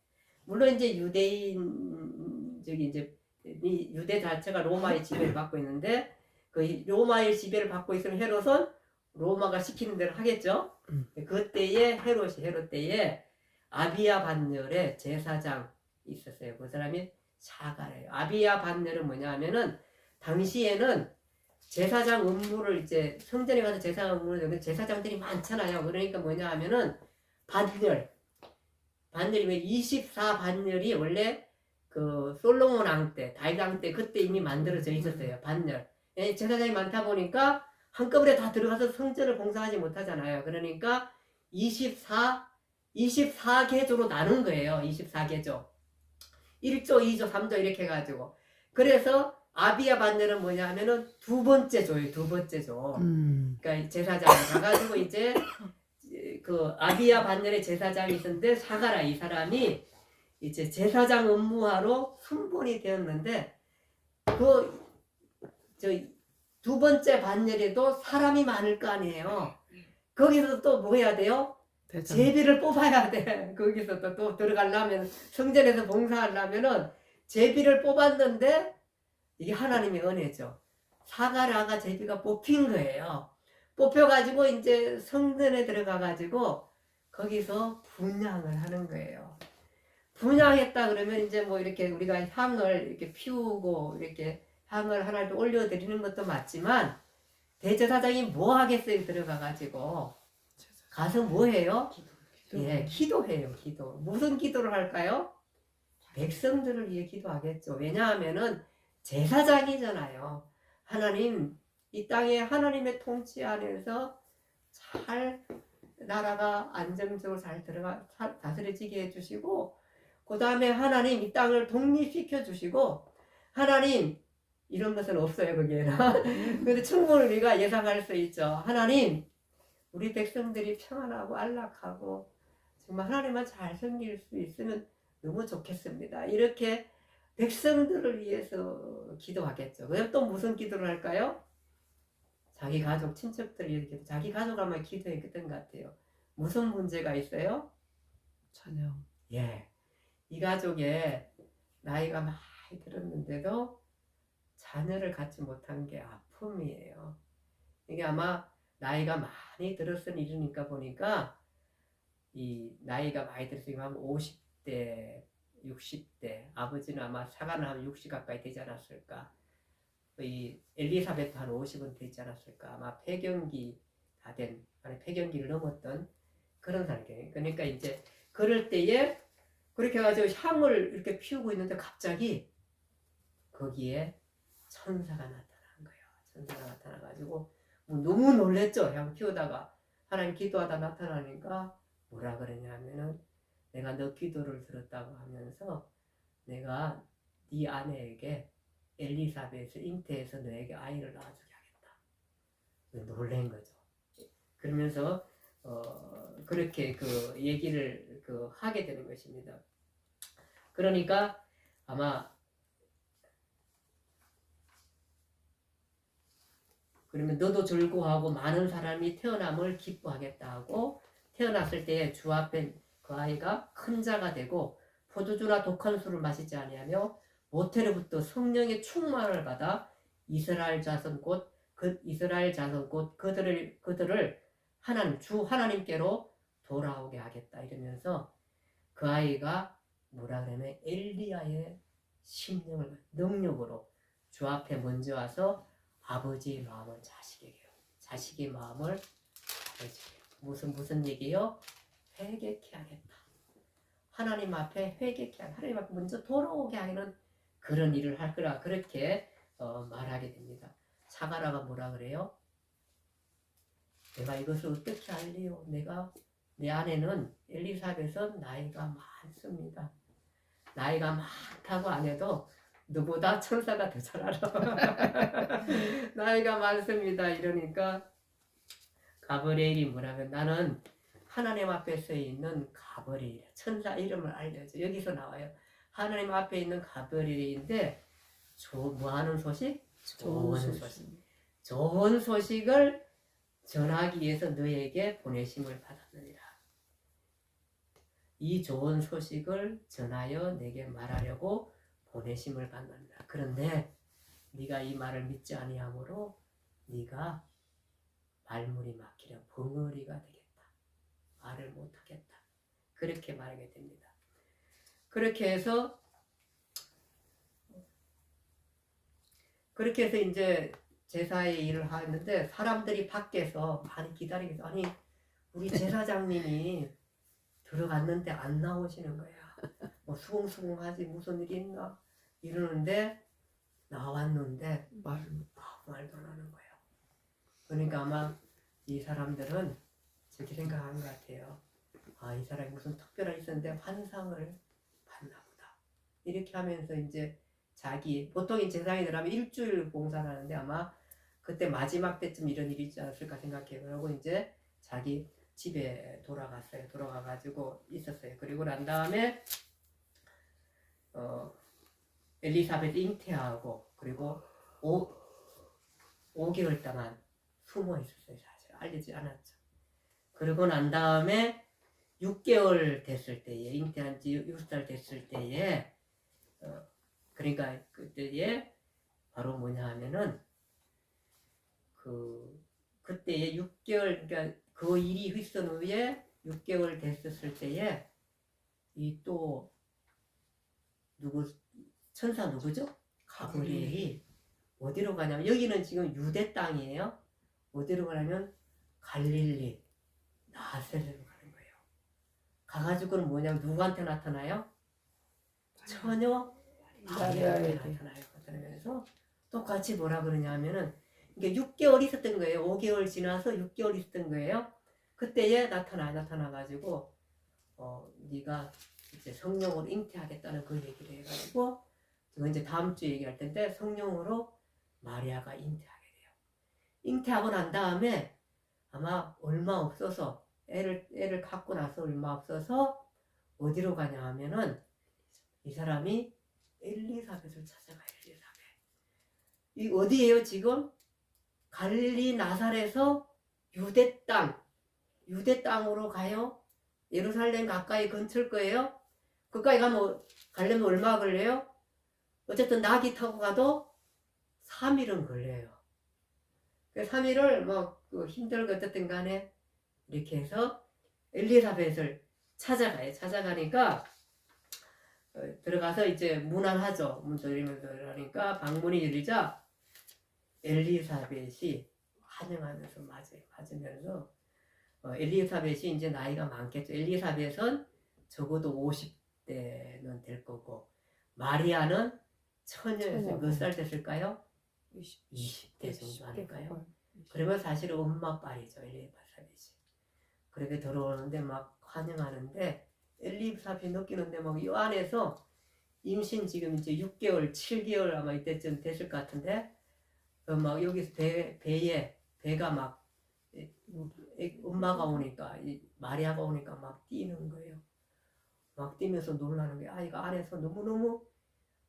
물론 이제 유대인 이제 이 유대 자체가 로마의 지배를 받고 있는데 그 로마의 지배를 받고 있으면 헤롯은 로마가 시키는 대로 하겠죠. 그때에 헤롯 때에 아비야 반열의 제사장 있었어요. 그 사람이 사가래요. 아비야 반열은 뭐냐 하면은 당시에는 제사장 업무를 이제 성전에 가서 제사장 업무를 하는데 제사장들이 많잖아요. 그러니까 뭐냐 하면은 반열이 24반열이 원래 그 솔로몬 왕 때, 다윗 왕 때 그때 이미 만들어져 있었어요. 반열. 제사장이 많다 보니까 한꺼번에 다 들어가서 성전을 봉사하지 못하잖아요. 그러니까 24개조로 나눈 거예요. 24개조. 1조, 2조, 3조 이렇게 해가지고. 그래서 아비야 반열은 뭐냐 하면은 두 번째 조예요. 두 번째 조. 그러니까 제사장을 가가지고 이제 그 아비야 반열의 제사장이 있었는데 사가라 이 사람이 이제 제사장 업무하러 순번이 되었는데 그 두 번째 반열에도 사람이 많을 거 아니에요. 거기서 또 뭐 해야 돼요? 제비를 뽑아야 돼. 거기서 또 들어가려면 성전에서 봉사하려면은 제비를 뽑았는데 이게 하나님의 은혜죠. 사가라가 제비가 뽑힌 거예요. 뽑혀가지고 이제 성전에 들어가가지고 거기서 분향을 하는 거예요. 분향했다 그러면 이제 뭐 이렇게 우리가 향을 이렇게 피우고 이렇게 향을 하나도 올려드리는 것도 맞지만 대제사장이 뭐 하겠어요? 들어가가지고 가서 뭐 해요? 예, 기도해요. 기도. 무슨 기도를 할까요? 백성들을 위해 기도하겠죠. 왜냐하면은 제사장이잖아요. 하나님, 이 땅에 하나님의 통치 안에서 잘 나라가 안정적으로 잘 다스려지게 해주시고, 그 다음에 하나님 이 땅을 독립시켜 주시고, 하나님 이런 것은 없어요 거기에는. 근데 충분히 우리가 예상할 수 있죠. 하나님, 우리 백성들이 평안하고 안락하고 정말 하나님만 잘 섬길 수 있으면 너무 좋겠습니다. 이렇게 백성들을 위해서 기도하겠죠. 그럼 또 무슨 기도를 할까요? 자기 가족, 친척들을 위해서 기도. 자기 가족 아마 기도했던 것 같아요. 무슨 문제가 있어요? 자녀. 예, 이 가족에 나이가 많이 들었는데도 자녀를 갖지 못한 게 아픔이에요. 이게 아마 나이가 많이 들었은 일이니까 보니까 이 나이가 많이 들었으니까 한 50대, 60대, 아버지는 아마 사가는 한 60 가까이 되지 않았을까. 이 엘리사벳도 한 50은 되지 않았을까. 아마 폐경기 다 된, 아니 폐경기를 넘었던 그런 사람이에요. 그러니까 이제 그럴 때에 그렇게 해가지고 향을 이렇게 피우고 있는데 갑자기 거기에 천사가 나타난 거예요. 천사가 나타나가지고 너무 놀랬죠. 향 피우다가 하나님 기도하다 나타나니까 뭐라 그러냐면은 내가 너 기도를 들었다고 하면서 내가 네 아내에게 엘리사벳을 잉태해서 너에게 아이를 낳아주게 하겠다. 놀란 거죠. 그러면서 그렇게 그 얘기를 하게 되는 것입니다. 그러니까 아마 그러면 너도 즐거워하고 많은 사람이 태어남을 기뻐하겠다 하고 태어났을 때에 주 앞에 그 아이가 큰 자가 되고 포도주나 독한 술을 마시지 아니하며 모태로부터 성령의 충만을 받아 이스라엘 자손 곧 그들을 하나님께로 돌아오게 하겠다 이러면서 그 아이가 뭐라 그러면 엘리야의 심령을 능력으로 주 앞에 먼저 와서 아버지의 마음을 자식에게, 자식의 마음을 아버지에게. 무슨 얘기요? 회개케 하겠다. 하나님 앞에 회개케 하겠다. 하나님 앞에 먼저 돌아오게 하는 그런 일을 할 거라 그렇게 말하게 됩니다. 사가라가 뭐라 그래요? 내가 이것을 어떻게 알리요? 내 아내는 엘리사벳은 나이가 많습니다. 나이가 많다고 안 해도 너보다 천사가 더 잘 알아. 나이가 많습니다. 이러니까 가브리엘이 뭐라면 나는 하나님 앞에 서 있는 가브리엘, 천사 이름을 알려줘. 여기서 나와요. 하나님 앞에 있는 가브리엘인데 뭐하는 소식? 좋은 소식. 좋은 소식을 전하기 위해서 너에게 보내심을 받았느니라. 이 좋은 소식을 전하여 내게 말하려고 보내심을 받는다. 그런데 네가 이 말을 믿지 아니하므로 네가 말문이 막히려 벙어리가 되겠다. 말을 못하겠다. 그렇게 말하게 됩니다. 그렇게 해서 이제 제사의 일을 하는데 사람들이 밖에서 많이 기다리게 해서 아니 우리 제사장님이 들어갔는데 안 나오시는 거야. 뭐 수긍수긍하지 무슨 일이 있나 이러는데 나왔는데 말도 안 하는 거예요. 그러니까 아마 이 사람들은 저렇게 생각한 것 같아요. 아, 이 사람이 무슨 특별한 게 있었는데 환상을 봤나 보다. 이렇게 하면서 이제 자기 보통 이 제사장이 들어가면 일주일 봉사를 하는데 아마 그때 마지막 때쯤 이런 일이 있지 않았을까 생각해요. 그러고 이제 자기 집에 돌아갔어요. 돌아가가지고 있었어요. 그리고 난 다음에 엘리사벳 잉태하고 그리고 5개월 동안 숨어 있었어요. 사실 알리지 않았죠. 그러고 난 다음에 6개월 됐을 때에 잉태한 지 6살 됐을 때에 그러니까 그때에 바로 뭐냐 하면은 그때에 6개월 그러니까 그 일이 휘선 후에 6개월 됐었을 때에 이 또 누구 천사 누구죠? 가브리엘이 어디로 가냐면 여기는 지금 유대 땅이에요. 어디로 가냐면 갈릴리 나사렛으로 가는 거예요. 가가지고는 뭐냐면 누구한테 나타나요? 처녀 마리아에게 나타나요. 나타나면서 똑같이 뭐라 그러냐면은 이게 6개월 있었던 거예요. 5개월 지나서 6개월 있었던 거예요. 그때에 나타나가지고 네가 이제 성령으로 잉태하겠다는 그 얘기를 해가지고 이거 이제 다음 주에 얘기할 텐데 성령으로 마리아가 잉태하게 돼요. 잉태하고 난 다음에 아마 얼마 없어서 애를 갖고 나서 얼마 없어서 어디로 가냐 하면은 이 사람이 엘리사벳을 찾아가요. 엘리사벳. 이 어디예요 지금? 갈릴리 나사렛에서 유대 땅으로 가요. 예루살렘 가까이 근처일 거예요. 그까이 가려면 얼마 걸려요? 어쨌든 낙이 타고 가도 3일은 걸려요. 그 3일을 힘들고 어쨌든 간에 이렇게 해서 엘리사벳을 찾아가요. 찾아가니까 들어가서 이제 문안하죠. 문 열리면서 하니까 방문이 열리자 엘리사벳이 환영하면서 맞으면서 엘리사벳이 이제 나이가 많겠죠. 엘리사벳은 적어도 50대는 될 거고 마리아는 처녀에서 몇 살 됐을까요? 20대 정도 아닐까요? 그러면 사실 엄마 딸이죠. 엘리사벳이. 그렇게 들어오는데 막 환영하는데 엘리사벳이 느끼는데 막 이 안에서 임신 지금 이제 6개월, 7개월 아마 이때쯤 됐을 것 같은데 막 여기서 배가 막 엄마가 오니까 마리아가 오니까 막 뛰는 거예요. 막 뛰면서 놀라는 거예요. 아이가 안에서 너무너무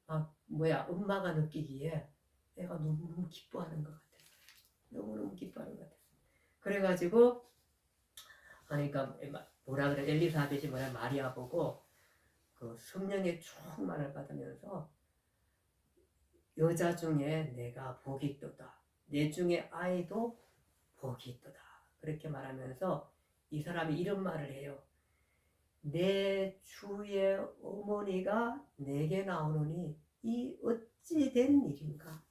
엄마가 느끼기에 애가 너무너무 기뻐하는 것 같아요. 너무너무 기뻐하는 것 같아요. 그래가지고 그러니까 뭐라 그래 엘리사벳이 마리아 보고 그 성령의 충만을 받으면서 여자 중에 내가 복이 있도다. 내 중에 아이도 복이 있도다. 그렇게 말하면서 이 사람이 이런 말을 해요. 내 주의 어머니가 내게 나오느니 이 어찌 된 일인가.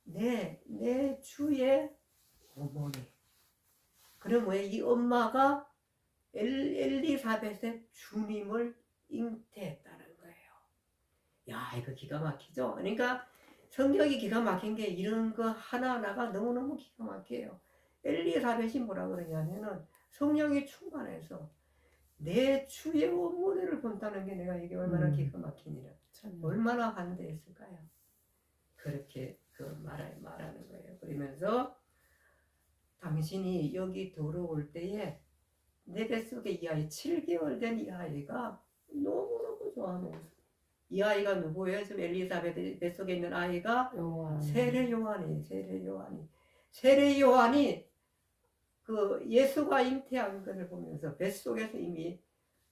내 주의 어머니. 그럼 왜 이 엄마가 엘리사벳의 주님을 잉태했다는 거예요. 야, 이거 기가 막히죠? 그러니까 성경이 기가 막힌 게 이런 거 하나하나가 너무너무 기가 막혀요. 엘리사벳이 뭐라 그러냐면은 성령이 충만해서 내 주의 어머니를 본다는 게 내가 이게 얼마나 기가 막히니라. 얼마나 반대했을까요? 그렇게 말하는 거예요. 그러면서 당신이 여기 들어올 때에 내 뱃속에 이 아이 7개월 된 이 아이가 너무너무 좋아하면서 이 아이가 누구예요? 지금 엘리사벳 뱃속에 있는 아이가 세례 요한이 그 예수가 잉태한 것을 보면서 뱃속에서 이미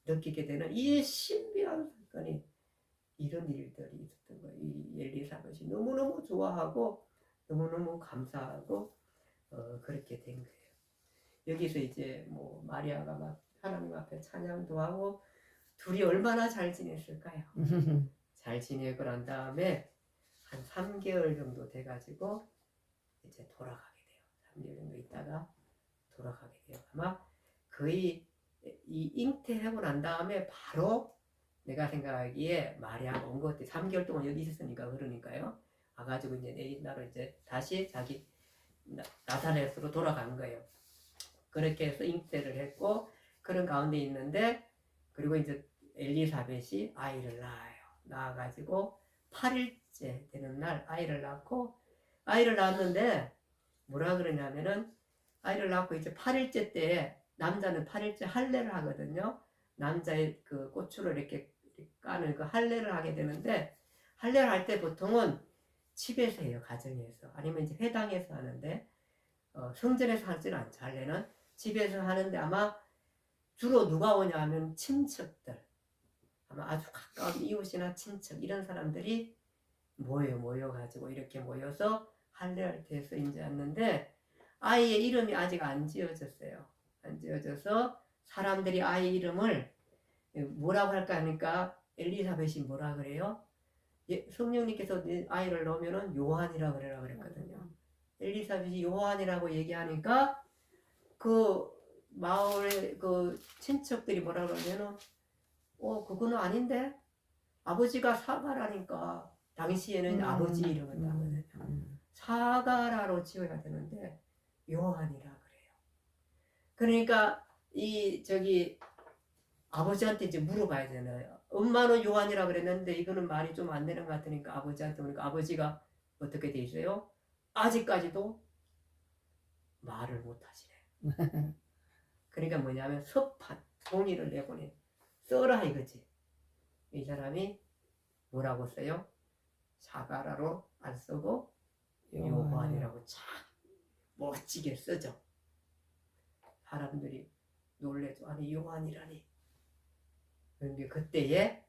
느끼게 되는 이 신비한 사건이 이런 일들이 있었던 거예요. 이 엘리사벳이 너무너무 좋아하고 너무너무 감사하고 그렇게 된 거예요. 여기서 이제 마리아가 막 하나님 앞에 찬양도 하고 둘이 얼마나 잘 지냈을까요? 잘 지내고 난 다음에 한 3개월 정도 돼가지고 이제 돌아가게 돼요. 3개월 정도 있다가 돌아가게 돼요. 아마 거의 이 잉태하고 난 다음에 바로 내가 생각하기에 마리아가 온 것 같아요. 3개월 동안 여기 있었으니까 그러니까요. 와가지고 이제 옛날로 이제 다시 자기 나사렛으로 돌아간 거예요. 그렇게 해서 잉태를 했고 그런 가운데 있는데 그리고 이제 엘리사벳이 아이를 낳아요. 낳아가지고 8일째 되는 날 아이를 낳고 아이를 낳았는데 뭐라 그러냐면은 아이를 낳고 이제 8일째 때 남자는 8일째 할례를 하거든요. 남자의 그 고추를 이렇게 까는 그 할례를 하게 되는데 할례를 할 때 보통은 집에서 해요. 가정에서 아니면 이제 회당에서 하는데 성전에서 하지는 않죠. 할례는 집에서 하는데 아마 주로 누가 오냐 하면 친척들 아마 아주 가까운 이웃이나 친척 이런 사람들이 모여가지고 이렇게 모여서 할례할 때에서 이제 왔는데 아이의 이름이 아직 안 지어졌어요. 안 지어져서 사람들이 아이 이름을 뭐라고 할까 하니까 엘리사벳이 뭐라 그래요? 성령님께서 아이를 넣으면은 요한이라 그래라 그랬거든요. 엘리사벳이 요한이라고 얘기하니까 그 마을의 그 친척들이 뭐라 그러면은 그거는 아닌데 아버지가 사가라니까 당시에는 아버지 이름을 따거든요. 사가라로 지어야 되는데 요한이라 그래요. 그러니까 이 저기 아버지한테 이제 물어봐야 되나요? 엄마는 요한이라 그랬는데 이거는 말이 좀 안 되는 것 같으니까 아버지한테 그러니까 아버지가 어떻게 돼 있어요? 아직까지도 말을 못 하시네. 그러니까 뭐냐면 서판 종이를 내보내 써라 이거지. 이 사람이 뭐라고 써요? 사가라로 안 쓰고 요한이라고 참 멋지게 쓰죠. 사람들이 놀래죠. 아니 요한이라니. 그런데 그때에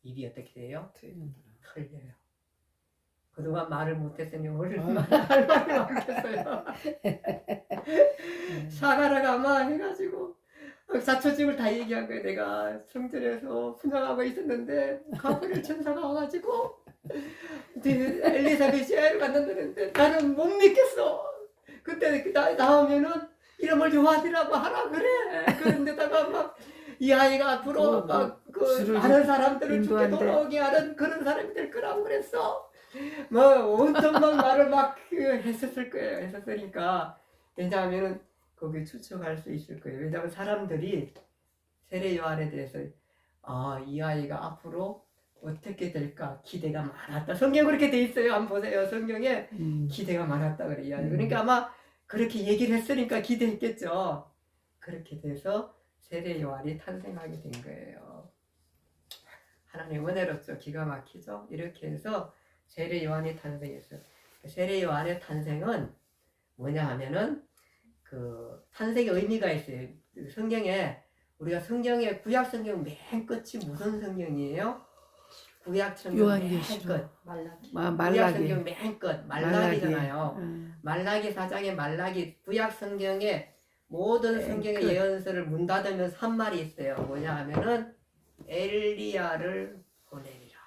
입이 어떻게 돼요? 털려요. 그동안 말을 못했으니 얼마나 할 말이 많겠어요. 사가라가 아마 해가지고 자초지을 다 얘기한 거예요. 내가 성전에서 분양하고 있었는데 가브리엘 천사가 와가지고 엘리사벳이 아이를 갖는다는데 나는 못 믿겠어. 그때 나오면은 이름을 요한이라고 하라 그래. 그런데다가 막 이 아이가 앞으로 막 그 많은 사람들을 죽게 돌아오게 하는 그런 사람이 될 거라고 그랬어. 뭐 온통 막 말을 막 했었을 거예요. 했었으니까 왜냐하면은 거기 추측할 수 있을 거예요. 왜냐하면 사람들이 세례 요한에 대해서 이 아이가 앞으로 어떻게 될까 기대가 많았다. 성경 그렇게 돼 있어요. 한번 보세요. 성경에 기대가 많았다 그래요. 그러니까 아마 그렇게 얘기를 했으니까 기대했겠죠. 그렇게 돼서 세례 요한이 탄생하게 된 거예요. 하나님 은혜롭죠. 기가 막히죠. 이렇게 해서 세례 요한이 탄생했어요. 세례 요한의 탄생은 뭐냐 하면은 그 탄생의 의미가 있어요. 성경에 우리가 성경의 구약 성경 맨 끝이 무슨 성경이에요? 구약 성경 맨 끝. 구약 성경 맨 끝. 말라기잖아요. 말라기 4장의 말라기 구약 성경의 모든 성경의 예언서를 문 닫으면서 한 말이 있어요. 뭐냐 하면은 엘리야를 보내리라.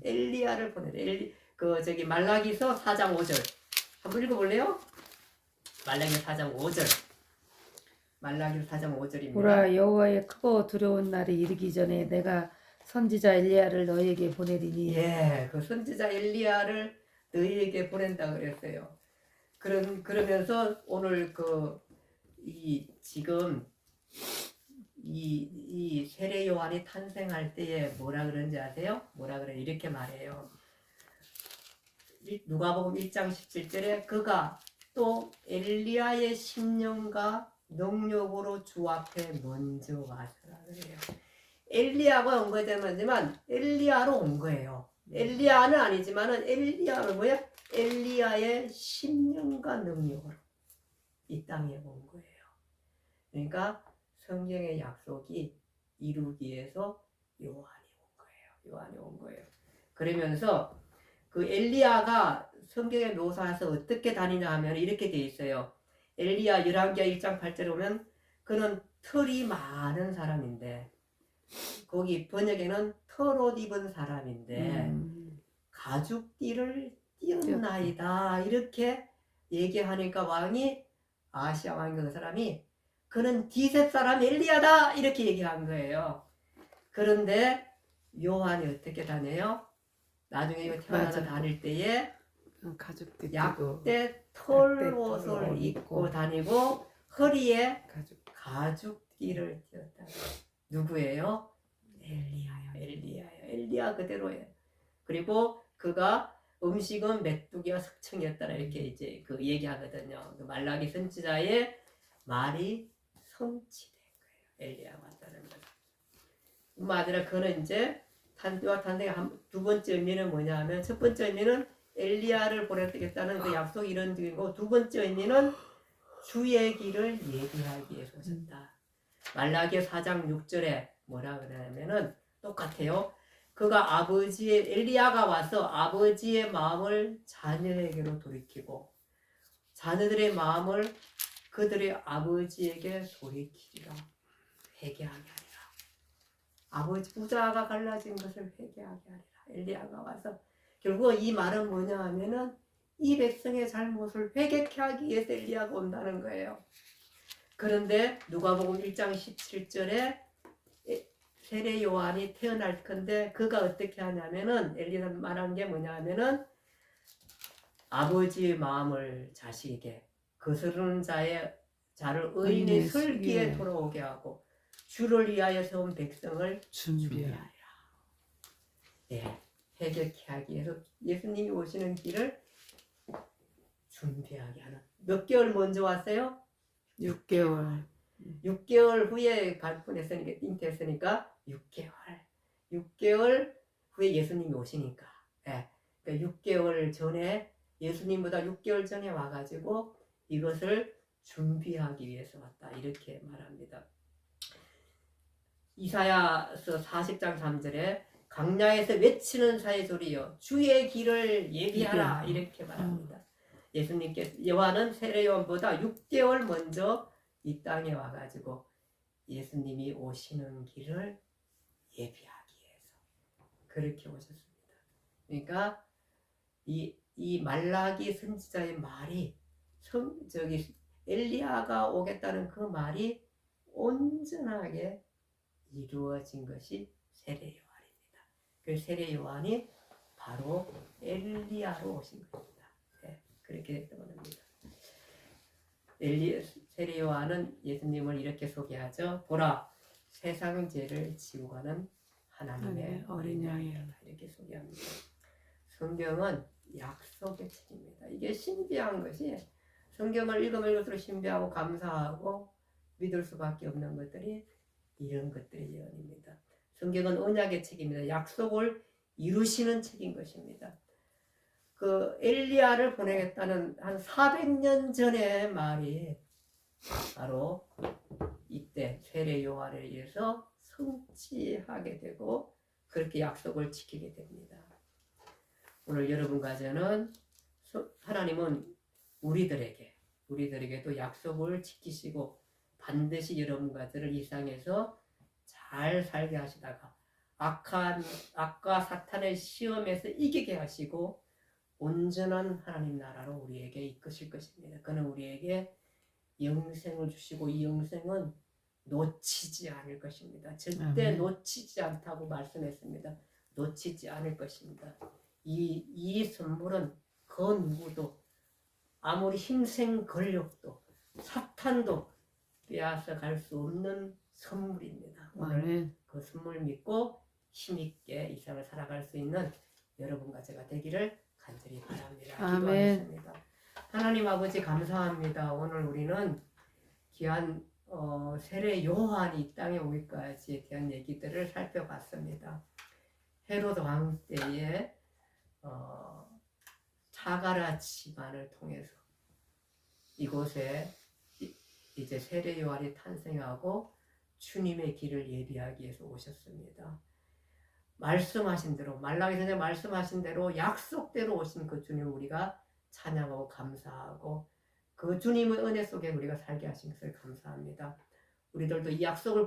엘리야를 보내리라. 저기 말라기서 4장 5절 한번 읽어볼래요? 말라기 4장 5절. 말라기 4장 5절입니다. 보라 여호와의 크고 두려운 날이 이르기 전에 내가 선지자 엘리야를 너희에게 보내리니. 예, 그 선지자 엘리야를 너희에게 보낸다 그랬어요. 그러면서 오늘 지금 이 세례 요한이 탄생할 때에 뭐라 그런지 아세요? 뭐라 그래? 이렇게 말해요. 누가복음 1장 17절에 그가 또 엘리야의 심령과 능력으로 주 앞에 먼저 와서라 그래요. 엘리야가 온 거지만 엘리야로 온 거예요. 엘리야는 아니지만은 엘리야는 뭐야? 엘리야의 심령과 능력으로 이 땅에 온 거예요. 그러니까 성경의 약속이 이루기 위해서 요한이 온 거예요. 요한이 온 거예요. 그러면서 그 엘리야가 성경에 묘사해서 어떻게 다니냐 하면 이렇게 돼 있어요. 엘리야 열왕기하 1장 8절에 보면 그는 털이 많은 사람인데 거기 번역에는 털옷 입은 사람인데 가죽띠를 띄었나이다 이렇게 얘기하니까 왕이 아시아 왕이 그 사람이 그는 디셉 사람 엘리야다 이렇게 얘기한 거예요. 그런데 요한이 어떻게 다녀요? 나중에 이거 태어나서 맞아. 다닐 때에 가죽도 끼고 약대 털옷을 털옷 입고 입고. 다니고 허리에 가죽. 가죽띠를 띄었다. 누구예요? 엘리야 그대로예요. 그리고 그가 음식은 메뚜기와 석청이었다라 이렇게 이제 그 얘기하거든요. 그 말라기 선지자의 말이 성취된 거예요. 엘리야가 왔다는 것. 뿐만 아니라 그는 이제 탄생과 탄생의 두 번째 의미는 뭐냐면 첫 번째 의미는 엘리야를 보내겠다는 그 약속이 이런 중이고 두 번째 의미는 주의 길을 예비하기 위해서 오셨다. 말라기 4장 6절에 뭐라 그러냐면은 똑같아요. 그가 엘리야가 와서 아버지의 마음을 자녀에게로 돌이키고 자녀들의 마음을 그들의 아버지에게 돌이키리라. 회개하게 하리라. 아버지 부자가 갈라진 것을 회개하게 하리라. 엘리야가 와서 결국 이 말은 뭐냐 하면은 이 백성의 잘못을 회개케 하기 위해서 엘리야가 온다는 거예요. 그런데 누가복음 1장 17절에 세례 요한이 태어날 건데 그가 어떻게 하냐면은 엘리야가 말한 게 뭐냐 하면은 아버지의 마음을 자식에게 거스르는 자를 의인의 의인의 슬기에 슬기에 돌아오게 하고 주를 위하여 세운 백성을 준비하라. 준비하리라. 예, 회개케 하기 위해서 예수님이 오시는 길을 준비하게 하는. 몇 개월 먼저 왔어요? 6개월. 6개월 후에 보냈으니까 잉태했으니까 6개월 후에 예수님이 오시니까. 예, 그러니까 6개월 전에 예수님보다 6개월 전에 와가지고 이것을 준비하기 위해서 왔다 이렇게 말합니다. 이사야서 40장 3절에 강야에서 외치는 사의 소리여 주의 길을 예비하라 이렇게 말합니다. 예수님께서 요한은 세례 요한보다 6개월 먼저 이 땅에 와가지고 예수님이 오시는 길을 예비하기 위해서 그렇게 오셨습니다. 그러니까 이 말라기 선지자의 말이 엘리야가 오겠다는 그 말이 온전하게 이루어진 것이 세례 요한입니다. 그 세례 요한이 바로 엘리야로 오신 겁니다. 네, 그렇게 됐던 겁니다. 세례 요한은 예수님을 이렇게 소개하죠. 보라, 세상 죄를 지고 가는 하나님의 어린 양이다. 이렇게 소개합니다. 성경은 약속의 책입니다. 이게 신비한 것이 성경을 읽으면 읽을수록 신비하고 감사하고 믿을 수밖에 없는 것들이 이런 것들의 예언입니다. 성경은 언약의 책입니다. 약속을 이루시는 책인 것입니다. 그 엘리야를 보내겠다는 한 400년 전의 말이 바로 이때 세례 요한에 의해서 성취하게 되고 그렇게 약속을 지키게 됩니다. 오늘 여러분과 저는 하나님은 우리들에게도 약속을 지키시고 반드시 여러분과 저를 이 세상에서 잘 살게 하시다가 악과 사탄의 시험에서 이기게 하시고 온전한 하나님 나라로 우리에게 이끄실 것입니다. 그는 우리에게 영생을 주시고 이 영생은 놓치지 않을 것입니다. 절대 놓치지 않다고 말씀했습니다. 놓치지 않을 것입니다. 이 선물은 그 누구도 아무리 힘센 권력도 사탄도 빼앗아 갈 수 없는 선물입니다. 오늘 그 선물 믿고 힘있게 이 세상을 살아갈 수 있는 여러분과 제가 되기를 간절히 바랍니다. 기도하겠습니다. 하나님 아버지 감사합니다. 오늘 우리는 귀한 세례 요한이 이 땅에 오기까지에 대한 얘기들을 살펴봤습니다. 헤로드 왕 때에 사가랴 집안을 통해서 이곳에 이제 세례 요한이 탄생하고 주님의 길을 예비하기 위해서 오셨습니다. 말씀하신 대로 말라기 전에 말씀하신 대로 약속대로 오신 그 주님 우리가 찬양하고 감사하고 그 주님의 은혜 속에 우리가 살게 하신 것을 감사합니다. 우리들도 이 약속을